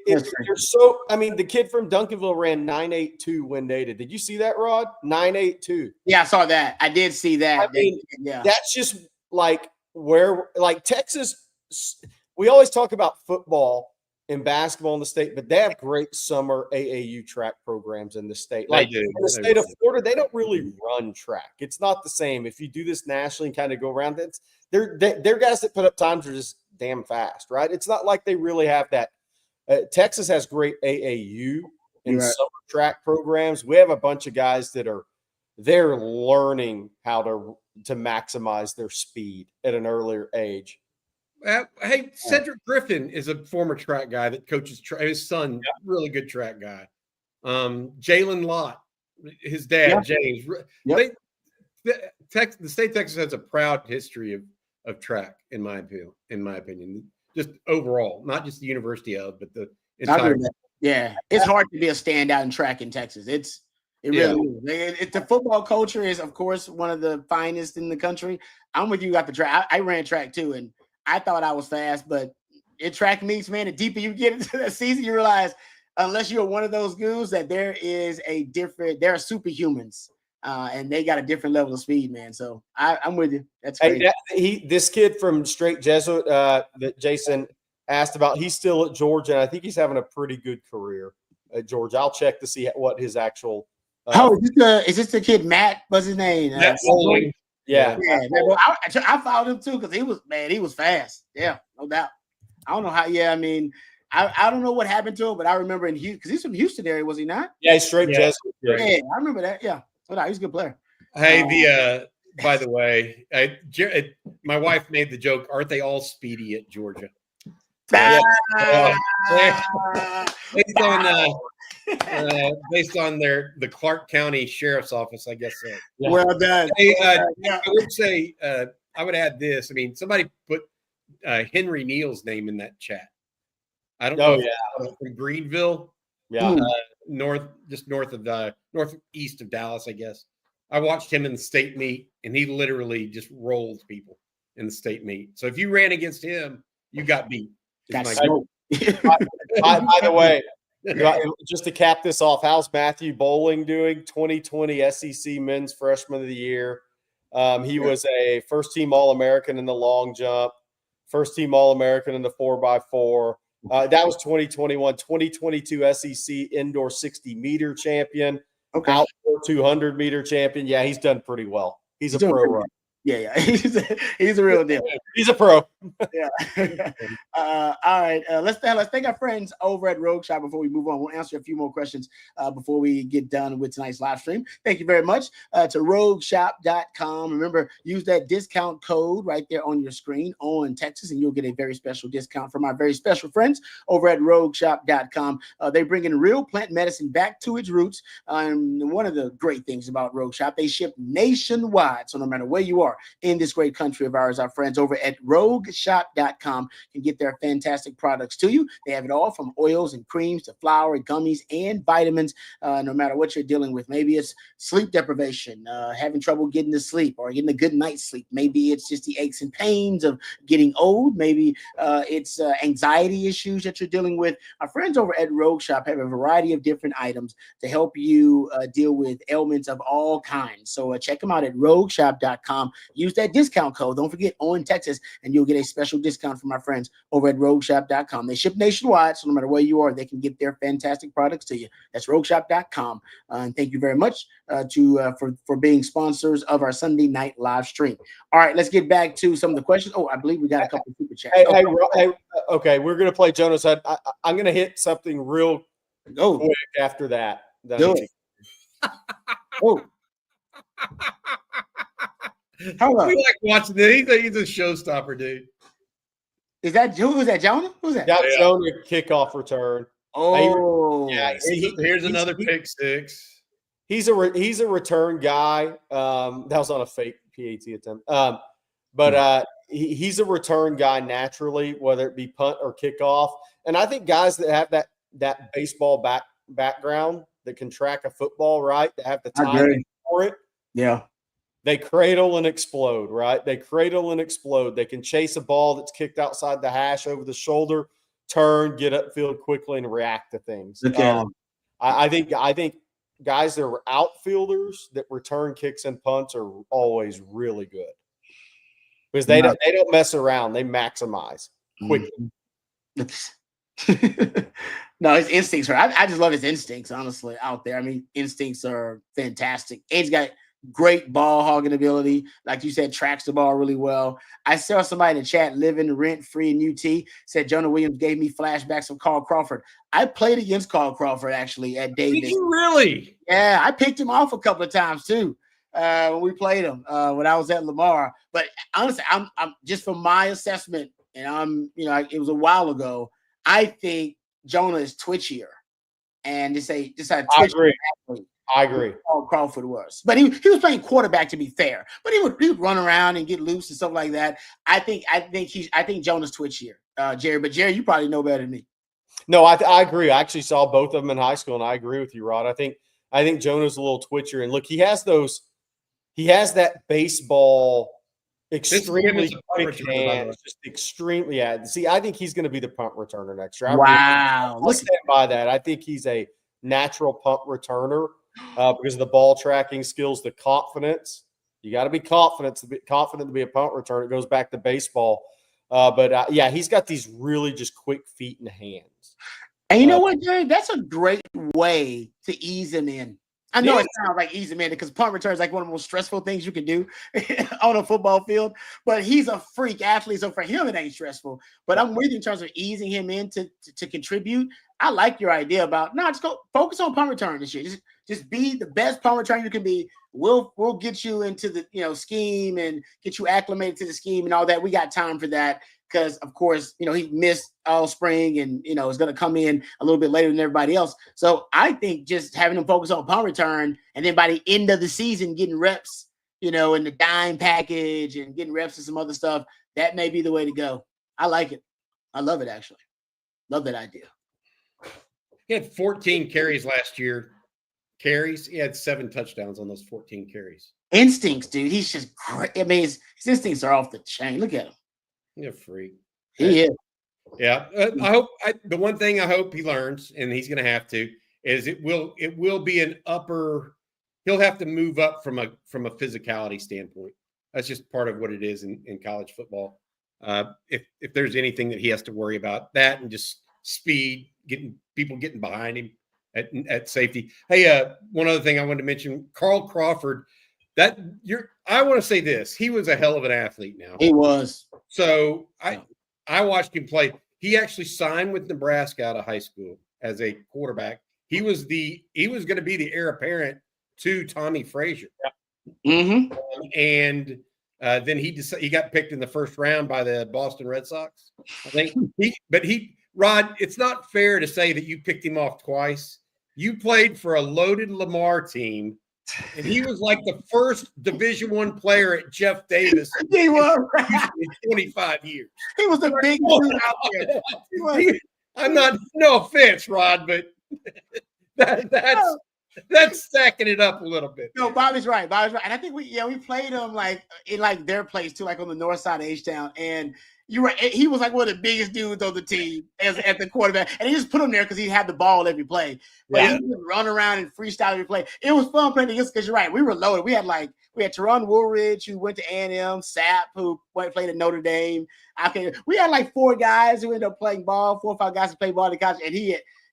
They're so. I mean, the kid from Duncanville ran 9.82 wind dated. Did you see that, Rod? 9.82. Yeah, I saw that. I did see that. I mean, that's just like where, like Texas. We always talk about football and basketball in the state, but they have great summer AAU track programs in the state. Like in the state of Florida, they don't really run track. It's not the same. If you do this nationally and kind of go around, they're guys that put up times are just damn fast, right? It's not like they really have that. Texas has great AAU and summer track programs. We have a bunch of guys that they're learning how to maximize their speed at an earlier age. Hey, Cedric Griffin is a former track guy that coaches his son, really good track guy. Jalen Lott, his dad, James. The state of Texas has a proud history of track, in my opinion. Just overall, not just the university of, but the entire. Yeah, it's hard to be a standout in track in Texas. It really is. The football culture is, of course, one of the finest in the country. I'm with you. Got the track. I ran track too, and I thought I was fast, but it track meets, man. The deeper you get into the season, you realize, unless you're one of those dudes, that there are superhumans, and they got a different level of speed, man. So I'm with you. That's great. This kid from Straight Jesuit that Jason asked about, he's still at Georgia, and I think he's having a pretty good career at Georgia. I'll check to see what his actual. Is this the kid Matt? What's his name? Yeah. I followed him too because he was fast. Yeah, no doubt. I don't know how. Yeah, I mean, I don't know what happened to him, but I remember in Houston because he's from Houston area, was he not? Yeah, he's straight Jesuit. Yeah, I remember that. Yeah, so he's a good player. Hey, by the way, my wife made the joke. Aren't they all speedy at Georgia? Based on the Clark County Sheriff's Office, I guess. Well done. Hey, I would say I would add this. I mean, somebody put Henry Neal's name in that chat. I don't know. From Greenville, northeast of Dallas, I guess. I watched him in the state meet, and he literally just rolled people in the state meet. So if you ran against him, you got beat. By the way, just to cap this off, how's Matthew Bowling doing? 2020 SEC Men's Freshman of the Year. He was a first-team All-American in the long jump, first-team All-American in the 4x4. That was 2021. 2022 SEC Indoor 60-meter champion, outdoor 200-meter champion. Yeah, he's done pretty well. He's a pro runner. Yeah. He's a real deal. He's a pro. Yeah. All right. Let's thank our friends over at Rogue Shop before we move on. We'll answer a few more questions before we get done with tonight's live stream. Thank you very much to rogueshop.com. Remember, use that discount code right there on your screen on Texas, and you'll get a very special discount from our very special friends over at rogueshop.com. They bring in real plant medicine back to its roots. One of the great things about Rogue Shop, they ship nationwide. So no matter where you are in this great country of ours, our friends over at rogueshop.com can get their fantastic products to you. They have it all from oils and creams to flour, gummies, and vitamins, no matter what you're dealing with. Maybe it's sleep deprivation, having trouble getting to sleep or getting a good night's sleep. Maybe it's just the aches and pains of getting old. Maybe it's anxiety issues that you're dealing with. Our friends over at Rogue Shop have a variety of different items to help you deal with ailments of all kinds. So check them out at rogueshop.com. Use that discount code. Don't forget on Texas, and you'll get a special discount from our friends over at rogueshop.com. They ship nationwide, so no matter where you are, they can get their fantastic products to you. That's rogueshop.com. And thank you very much for being sponsors of our Sunday night live stream. All right, let's get back to some of the questions. Oh, I believe we got a couple of super chats. Okay, we're going to play Jonah's Head. I'm going to hit something real quick after that. Do it. Oh. We like watching it. He's a showstopper, dude. Is that who's that? Jonah? Who's that? That's Jonah kickoff return. Oh, yeah. Here's another pick six. He's a return guy. That was on a fake PAT attempt. But he's a return guy naturally, whether it be punt or kickoff. And I think guys that have that baseball background that can track a football, right, that have the time for it. Yeah. They cradle and explode, right? They cradle and explode. They can chase a ball that's kicked outside the hash over the shoulder, turn, get upfield quickly, and react to things. I think guys that are outfielders that return kicks and punts are always really good because they don't mess around. They maximize quickly. No, his instincts are. I just love his instincts, honestly, out there. I mean, instincts are fantastic. And he's got great ball hogging ability. Like you said, tracks the ball really well. I saw somebody in the chat living rent-free in UT said Jonah Williams gave me flashbacks of Carl Crawford. I played against Carl Crawford actually at Davis. Did you really? Yeah, I picked him off a couple of times too when we played him when I was at Lamar. But honestly, I'm just from my assessment, and it was a while ago. I think Jonah is twitchier, and just a twitchier athlete. I agree. Carl Crawford was, but he was playing quarterback to be fair. But he would run around and get loose and stuff like that. I think Jonah's twitchier, Jerry. But Jerry, you probably know better than me. No, I agree. I actually saw both of them in high school, and I agree with you, Rod. I think Jonah's a little twitchier, and look, he has that baseball extremely quick hands, just extremely. See, I think he's going to be the punt returner next year. Wow, I'll stand by that. I think he's a natural punt returner because of the ball tracking skills, the confidence. You got to be confident to be a punt returner. It goes back to baseball, but he's got these really just quick feet and hands. And you know what, Jerry? That's a great way to ease him in. I know it sounds like easy, man, because punt return is like one of the most stressful things you can do on a football field. But he's a freak athlete, so for him it ain't stressful. But I'm with you in terms of easing him in to contribute. I like your idea about just go focus on punt return this year. Just be the best punt return you can be. We'll get you into the scheme and get you acclimated to the scheme and all that. We got time for that. Because, of course, he missed all spring and, is going to come in a little bit later than everybody else. So I think just having him focus on punt return and then by the end of the season getting reps, in the dime package and getting reps and some other stuff, that may be the way to go. I like it. I love it, actually. Love that idea. He had 14 carries last year. He had 7 touchdowns on those 14 carries. Instincts, dude. He's just great. I mean, his instincts are off the chain. Look at him. You're a freak. He is. Yeah. The one thing I hope he learns, and he's going to have to, is it will be an upper. He'll have to move up from a physicality standpoint. That's just part of what it is in college football. If there's anything that he has to worry about, that and just speed, getting behind him at safety. Hey, one other thing I wanted to mention, Carl Crawford. I want to say this. He was a hell of an athlete now. He was. So I watched him play. He actually signed with Nebraska out of high school as a quarterback. He was going to be the heir apparent to Tommy Frazier. Mm-hmm. And then he got picked in the first round by the Boston Red Sox. I think Rod, it's not fair to say that you picked him off twice. You played for a loaded Lamar team. And he was like the first Division I player at Jeff Davis. He was in 25 years. He was a big dude out there. I'm not, no offense, Rod, but that's stacking it up a little bit. No, Bobby's right. And I think we played him like in like their place too, like on the north side of H-Town. And he was like one of the biggest dudes on the team at the quarterback. And he just put him there because he had the ball every play. But he would run around and freestyle every play. It was fun playing against because you're right. We were loaded. We had Teron Woolridge, who went to A&M, Sapp, who played at Notre Dame. We had like 4 guys who ended up playing ball, 4 or 5 guys who played ball in college. And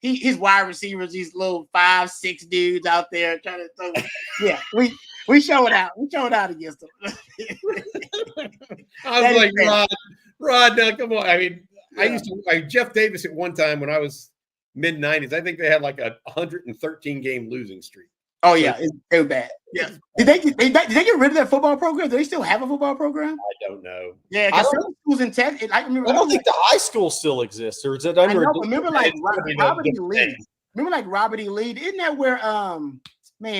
his wide receivers, these little 5'6" dudes out there trying to throw. Yeah, we showed out. We showed out against them. I was like, Rod, now come on. I mean, I used to Jeff Davis at one time when I was mid-90s. I think they had like a 113 game losing streak. Oh yeah, it was bad. Yeah. Did they get rid of that football program? Do they still have a football program? I don't know. Yeah, because some schools in Texas. I don't think the high school still exists, or is it under? Remember like Robert E. Lee. Remember like Robert E. Lee? Isn't that where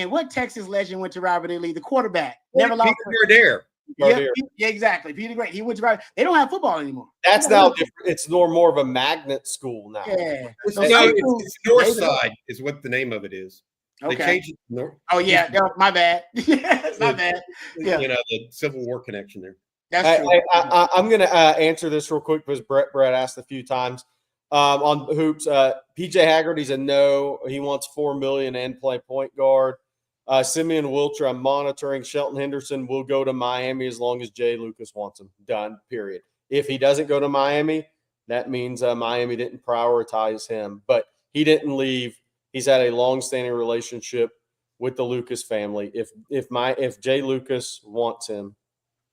what Texas legend went to Robert E. Lee? The quarterback never lost. Peter Adair. Yeah, exactly. Peter Great. He went to They don't have football anymore. That's now different. It's more of a magnet school now. Yeah. So it's Northside is what the name of it is. Okay. They changed it to North. Oh yeah, no, my bad. It's my bad. Yeah. The Civil War connection there. That's true. I'm going to answer this real quick because Brett asked a few times on hoops. PJ Haggerty's a no. He wants $4 million and play point guard. Simeon Wilcher, I'm monitoring. Shelton Henderson will go to Miami as long as Jay Lucas wants him. Done, period. If he doesn't go to Miami, that means Miami didn't prioritize him. But he didn't leave. He's had a long-standing relationship with the Lucas family. If Jay Lucas wants him,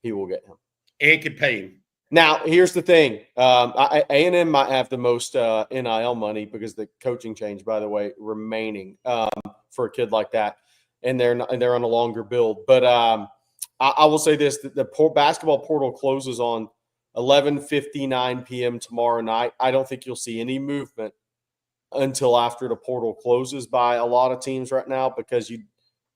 he will get him. And can pay him. Now, here's the thing. A&M might have the most NIL money because the coaching change, by the way, remaining for a kid like that. And they're on a longer build. But I will say this. The basketball portal closes on 11:59 p.m. tomorrow night. I don't think you'll see any movement until after the portal closes by a lot of teams right now because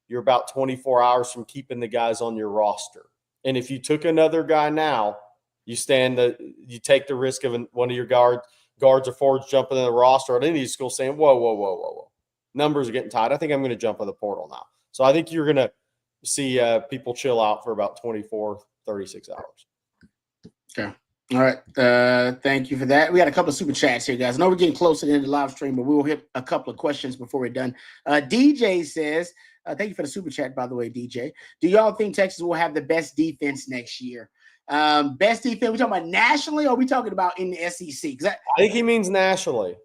you're about 24 hours from keeping the guys on your roster. And if you took another guy now, you take the risk of one of your guards or forwards jumping in the roster at any school saying, whoa. Numbers are getting tight. I think I'm going to jump on the portal now. So I think you're going to see people chill out for about 24, 36 hours. Okay. All right. Thank you for that. We got a couple of super chats here, guys. I know we're getting closer to the live stream, but we will hit a couple of questions before we're done. DJ says, thank you for the super chat, by the way, DJ. Do y'all think Texas will have the best defense next year? Best defense, we talking about nationally or are we talking about in the SEC? I think he means nationally.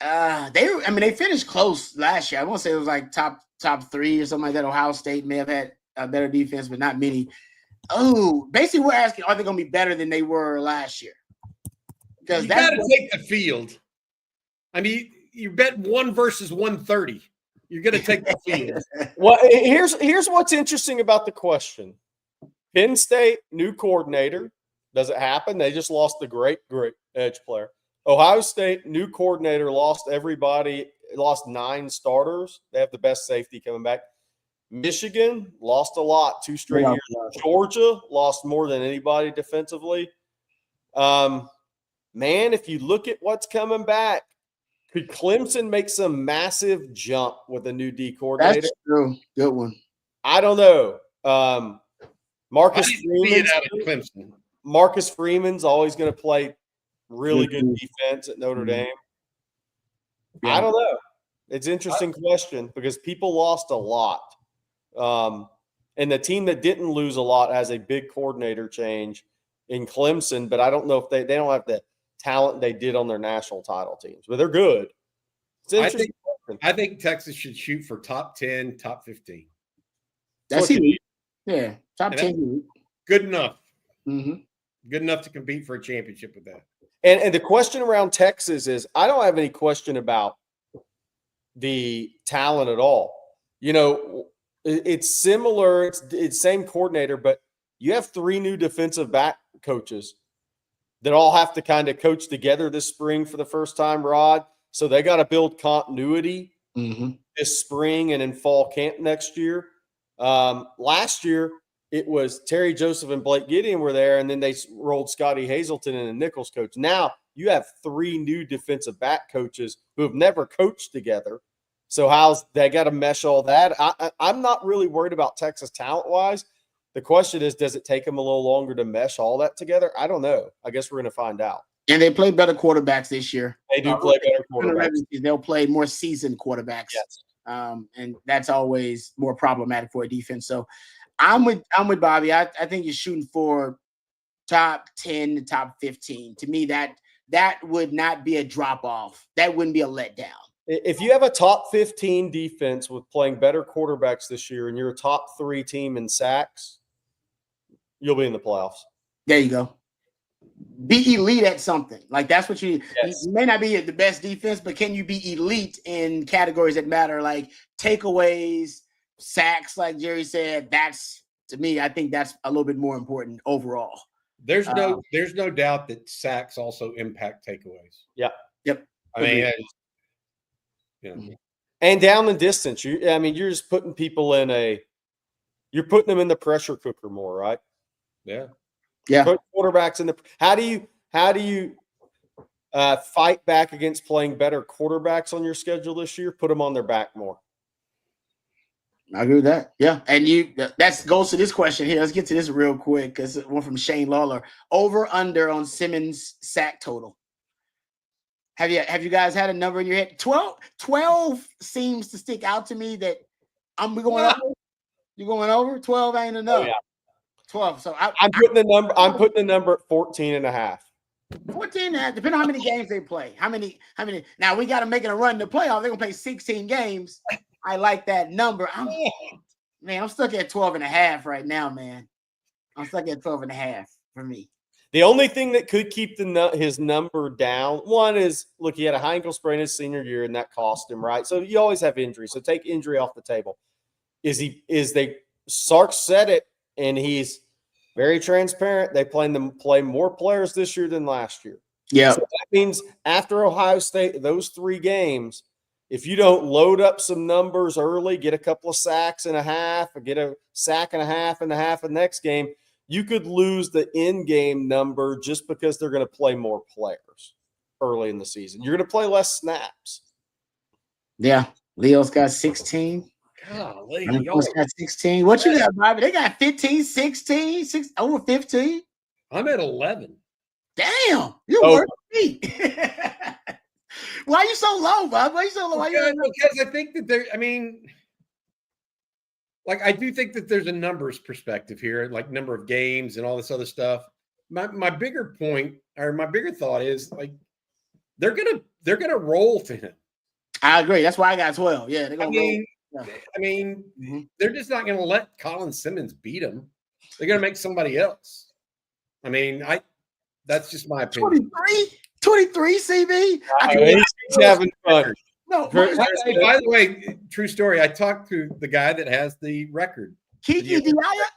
They finished close last year. I won't say it was like top 3 or something like that. Ohio State may have had a better defense, but not many. Oh, basically, we're asking, are they going to be better than they were last year? Because you got to take the field. I mean, you bet 1 versus 130. You're going to take the field. Well, here's what's interesting about the question. Penn State, new coordinator. Does it happen? They just lost the great edge player. Ohio State, new coordinator, lost everybody, lost 9 starters. They have the best safety coming back. Michigan lost a lot, 2 straight years. Georgia lost more than anybody defensively. Man, if you look at what's coming back, could Clemson make some massive jump with a new D coordinator? That's true. Good one. I don't know. Marcus Freeman's always going to play really good defense at Notre Dame. Yeah. I don't know. It's an interesting question because people lost a lot. And the team that didn't lose a lot has a big coordinator change in Clemson, but I don't know if they don't have the talent they did on their national title teams, but they're good. It's interesting. I think Texas should shoot for top 10, top 15. That's elite. Yeah, top 10. Good enough. Mm-hmm. Good enough to compete for a championship with that. And the question around Texas is, I don't have any question about the talent at all. You know, it's similar. It's same coordinator, but you have 3 new defensive back coaches that all have to kind of coach together this spring for the first time, Rod. So they got to build continuity this spring and in fall camp next year. Last year, it was Terry Joseph and Blake Gideon were there, and then they rolled Scotty Hazelton and a Nichols coach. Now you have 3 new defensive back coaches who have never coached together. So they got to mesh all that? I'm not really worried about Texas talent-wise. The question is, does it take them a little longer to mesh all that together? I don't know. I guess we're going to find out. And they play better quarterbacks this year. They do play better quarterbacks. They'll play more seasoned quarterbacks. Yes. And that's always more problematic for a defense. So I'm with Bobby. I think you're shooting for top 10 to top 15. To me, that would not be a drop-off. That wouldn't be a letdown. If you have a top 15 defense with playing better quarterbacks this year and you're a top 3 team in sacks, you'll be in the playoffs. There you go. Be elite at something. Like that's what you may not be the best defense, but can you be elite in categories that matter, like takeaways, sacks, like Jerry said? That's, to me, I think that's a little bit more important overall. There's no doubt that sacks also impact takeaways. Yeah. Yep. I mean, and down the distance, you're just putting people in You're putting them in the pressure cooker more, right? Yeah. Put quarterbacks in the. How do you fight back against playing better quarterbacks on your schedule this year? Put them on their back more. I agree with that. Yeah. And that goes to this question here. Let's get to this real quick because one from Shane Lawler. Over under on Simmons sack total. Have you guys had a number in your head? 12 seems to stick out to me that we going over. You going over? 12 ain't enough. Oh, yeah. 12. So I'm putting the number at 14.5. 14 and a half, depending on how many games they play. How many? Now we got to make it a run to playoff. They're gonna play 16 games. I like that number. I'm stuck at 12 and a half right now, man. I'm stuck at 12 and a half for me. The only thing that could keep his number down, one is, look, he had a high ankle sprain his senior year, and that cost him, right? So you always have injury. So take injury off the table. Sark said it, and he's very transparent. They plan to play more players this year than last year. Yeah. So that means after Ohio State, those 3 games, if you don't load up some numbers early, get a couple of sacks and a half, or get a sack and a half of next game, you could lose the in-game number just because they're going to play more players early in the season. You're going to play less snaps. Yeah. Leo's got 16. Golly, Leo's got 16. What you got, Bobby? They got 15, 16, over 15. I'm at 11. Damn. You're worth me. Why are you so low, Bob? Why are you so low? Because I think that I do think that there's a numbers perspective here, like number of games and all this other stuff. My bigger point, or my bigger thought is, like, they're gonna roll to him. I agree. That's why I got 12. Yeah, they're gonna roll. Yeah. They're just not gonna let Colin Simmons beat them. They're gonna make somebody else. That's just my opinion. 23 CB. He's having fun. No, by the way, true story. I talked to the guy that has the record. Kiki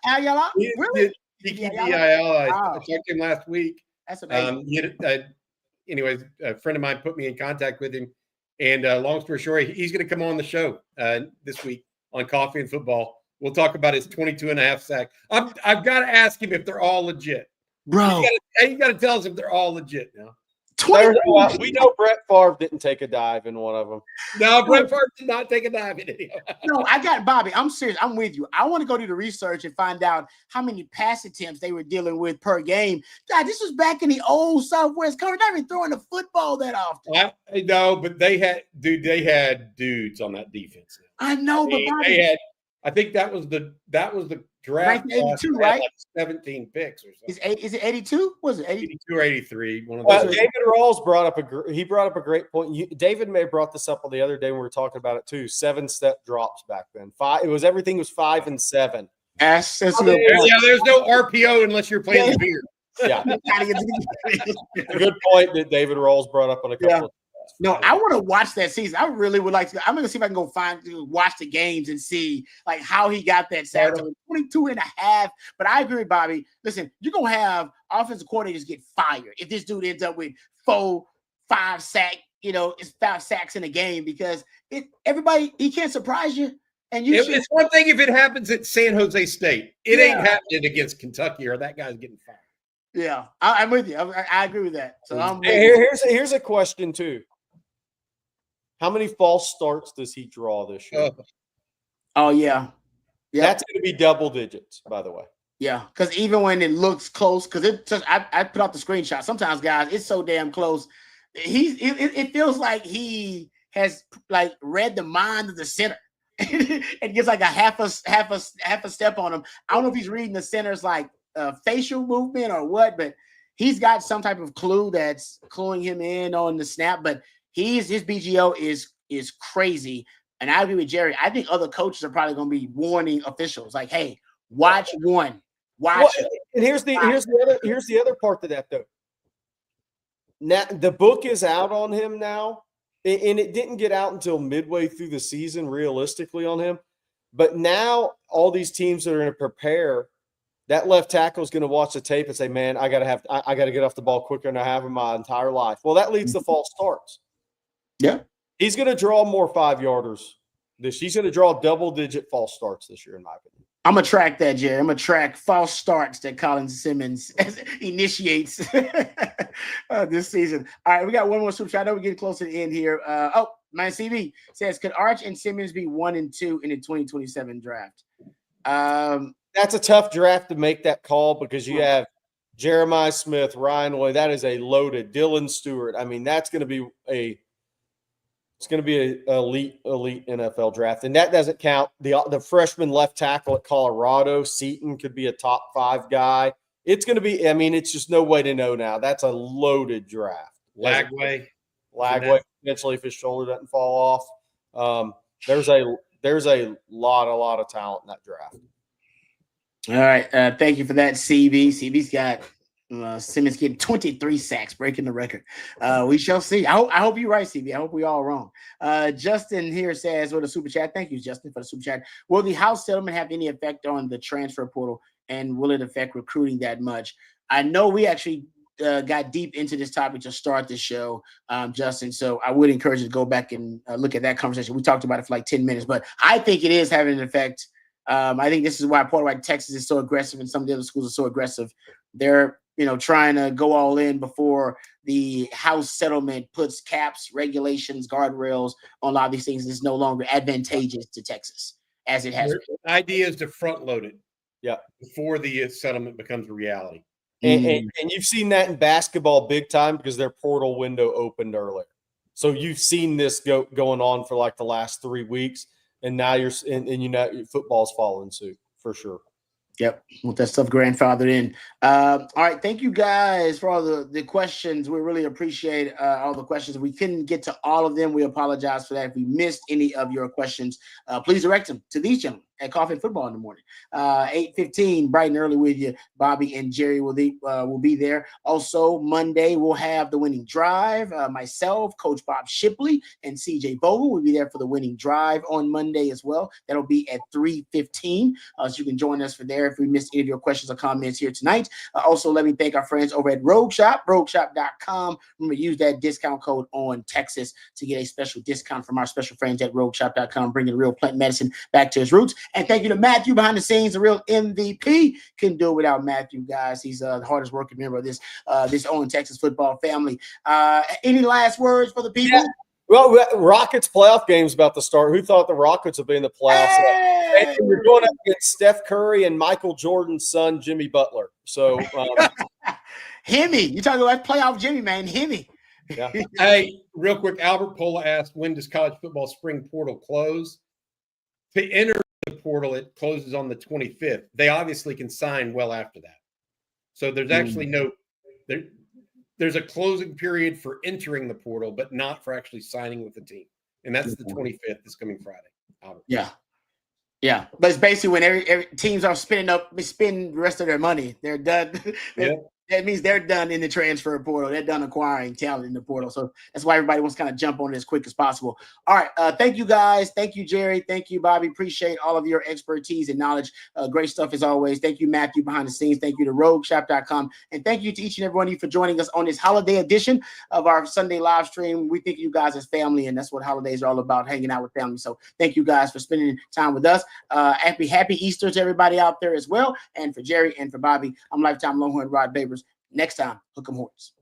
Ayala? Really? Kiki Ayala. Wow. I talked to him last week. That's amazing. Anyways, a friend of mine put me in contact with him. And long story short, he's going to come on the show this week on Coffee and Football. We'll talk about his 22.5 sack. I've got to ask him if they're all legit. Bro. You got to tell us if they're all legit now. We know Brett Favre didn't take a dive in one of them. No, Brett Favre did not take a dive in it. No, I got Bobby. I'm serious. I'm with you. I want to go do the research and find out how many pass attempts they were dealing with per game. God, this was back in the old Southwest Conference. They weren't throwing the football that often. I know, but they had dudes on that defense. I know, but Bobby, I think that was the draft. 82, right? Like 17 picks or something. Is it 82? Was it 82 or 83? One of those. David Rawls brought up a great point. David may have brought this up the other day when we were talking about it too. 7-step drops back then. Everything was 5 and 7. There's no RPO unless you're playing the beer. Yeah, a good point that David Rawls brought up on a couple of. No, I want to watch that season. I really would like to. I'm going to see if I can go watch the games and see like how he got that sack. 22.5. But I agree with Bobby. Listen, you're going to have offensive coordinators get fired if this dude ends up with 4-5 sacks. It's 5 sacks in a game because he can't surprise you. And it's one thing if it happens at San Jose State. It ain't happening against Kentucky or that guy's getting fired. Yeah, I'm with you. I agree with that. So here's a question too. How many false starts does he draw this year? Oh, yeah. That's going to be double digits, by the way. Yeah, because even when it looks close, because I put out the screenshot. Sometimes, guys, it's so damn close. It feels like he has like read the mind of the center and gets like a half a step on him. I don't know if he's reading the center's like facial movement or what, but he's got some type of clue that's cluing him in on the snap. But his BGO is crazy, and I agree with Jerry. I think other coaches are probably going to be warning officials, like, "Hey, watch one, watch." Well, and here's the other part to that though. Now the book is out on him now, and it didn't get out until midway through the season, realistically, on him. But now all these teams that are going to prepare, that left tackle is going to watch the tape and say, "Man, I got to get off the ball quicker than I have in my entire life." Well, that leads to false starts. Yeah. He's going to draw more 5-yarders. He's going to draw double-digit false starts this year, in my opinion. I'm gonna track that, Jerry. I'm gonna track false starts that Colin Simmons initiates this season. All right, we got one more super chat. I know we're getting close to the end here. Man, CB says, could Arch and Simmons be 1 and 2 in the 2027 draft? That's a tough draft to make that call because you have Jeremiah Smith, Ryan Way. That is a loaded Dylan Stewart. I mean, that's going to be an elite NFL draft, and that doesn't count the freshman left tackle at Colorado. Seaton could be a top 5 guy. It's going to be. I mean, it's just no way to know now. That's a loaded draft. Lagway potentially if his shoulder doesn't fall off. There's a lot of talent in that draft. All right. Thank you for that, CB. CB's got Simmons getting 23 sacks, breaking the record. We shall see. I hope you're right, CB. I hope we all wrong. Justin here says with a super chat. Thank you, Justin, for the super chat. Will the house settlement have any effect on the transfer portal, and will it affect recruiting that much? I know we actually got deep into this topic to start the show, Justin. So I would encourage you to go back and look at that conversation. We talked about it for like 10 minutes, but I think it is having an effect. I think this is why part of why Texas is so aggressive and some of the other schools are so aggressive. They're, trying to go all in before the house settlement puts caps, regulations, guardrails on a lot of these things. It's no longer advantageous to Texas as it has been. The idea is to front load it. Yeah. Before the settlement becomes a reality. And you've seen that in basketball big time because their portal window opened earlier. So you've seen this going on for like the last 3 weeks. And now football's following suit for sure. Yep, with that stuff grandfathered in. All right, thank you guys for all the questions. We really appreciate all the questions. We couldn't get to all of them. We apologize for that. If we missed any of your questions, please direct them to these gentlemen at Coffee and Football in the morning. 8:15, bright and early with you. Bobby and Jerry will be there. Also, Monday, we'll have the winning drive. Myself, Coach Bob Shipley, and CJ Vogel will be there for the winning drive on Monday as well. That'll be at 3:15. So you can join us for there if we missed any of your questions or comments here tonight. Also, let me thank our friends over at Rogue Shop, rogueshop.com. Remember, use that discount code on Texas to get a special discount from our special friends at rogueshop.com, bringing real plant medicine back to its roots. And thank you to Matthew behind the scenes, the real MVP. Couldn't do it without Matthew, guys. He's the hardest working member of this On Texas football family. Any last words for the people? Yeah. Well, Rockets playoff game's about to start. Who thought the Rockets would be in the playoffs? Hey! And we're going up against Steph Curry and Michael Jordan's son, Jimmy Butler. So, Himmy. You talking about playoff Jimmy, man. Himmy. Yeah. Hey, real quick, Albert Pola asked, when does college football spring portal close? To enter the portal, it closes on the 25th. They obviously can sign well after that. So there's actually there's a closing period for entering the portal, but not for actually signing with the team. And that's the 25th, this coming Friday. Albert. Yeah. But it's basically when every teams are spending the rest of their money. They're done. That means they're done in the transfer portal. They're done acquiring talent in the portal. So that's why everybody wants to kind of jump on it as quick as possible. All right. Thank you, guys. Thank you, Jerry. Thank you, Bobby. Appreciate all of your expertise and knowledge. Great stuff as always. Thank you, Matthew, behind the scenes. Thank you to rogueshop.com. And thank you to each and every one of you for joining us on this holiday edition of our Sunday live stream. We think of you guys as family, and that's what holidays are all about, hanging out with family. So thank you guys for spending time with us. Happy Easter to everybody out there as well. And for Jerry and for Bobby, I'm lifetime Longhorn Rod Babers. Next time, hook 'em horns.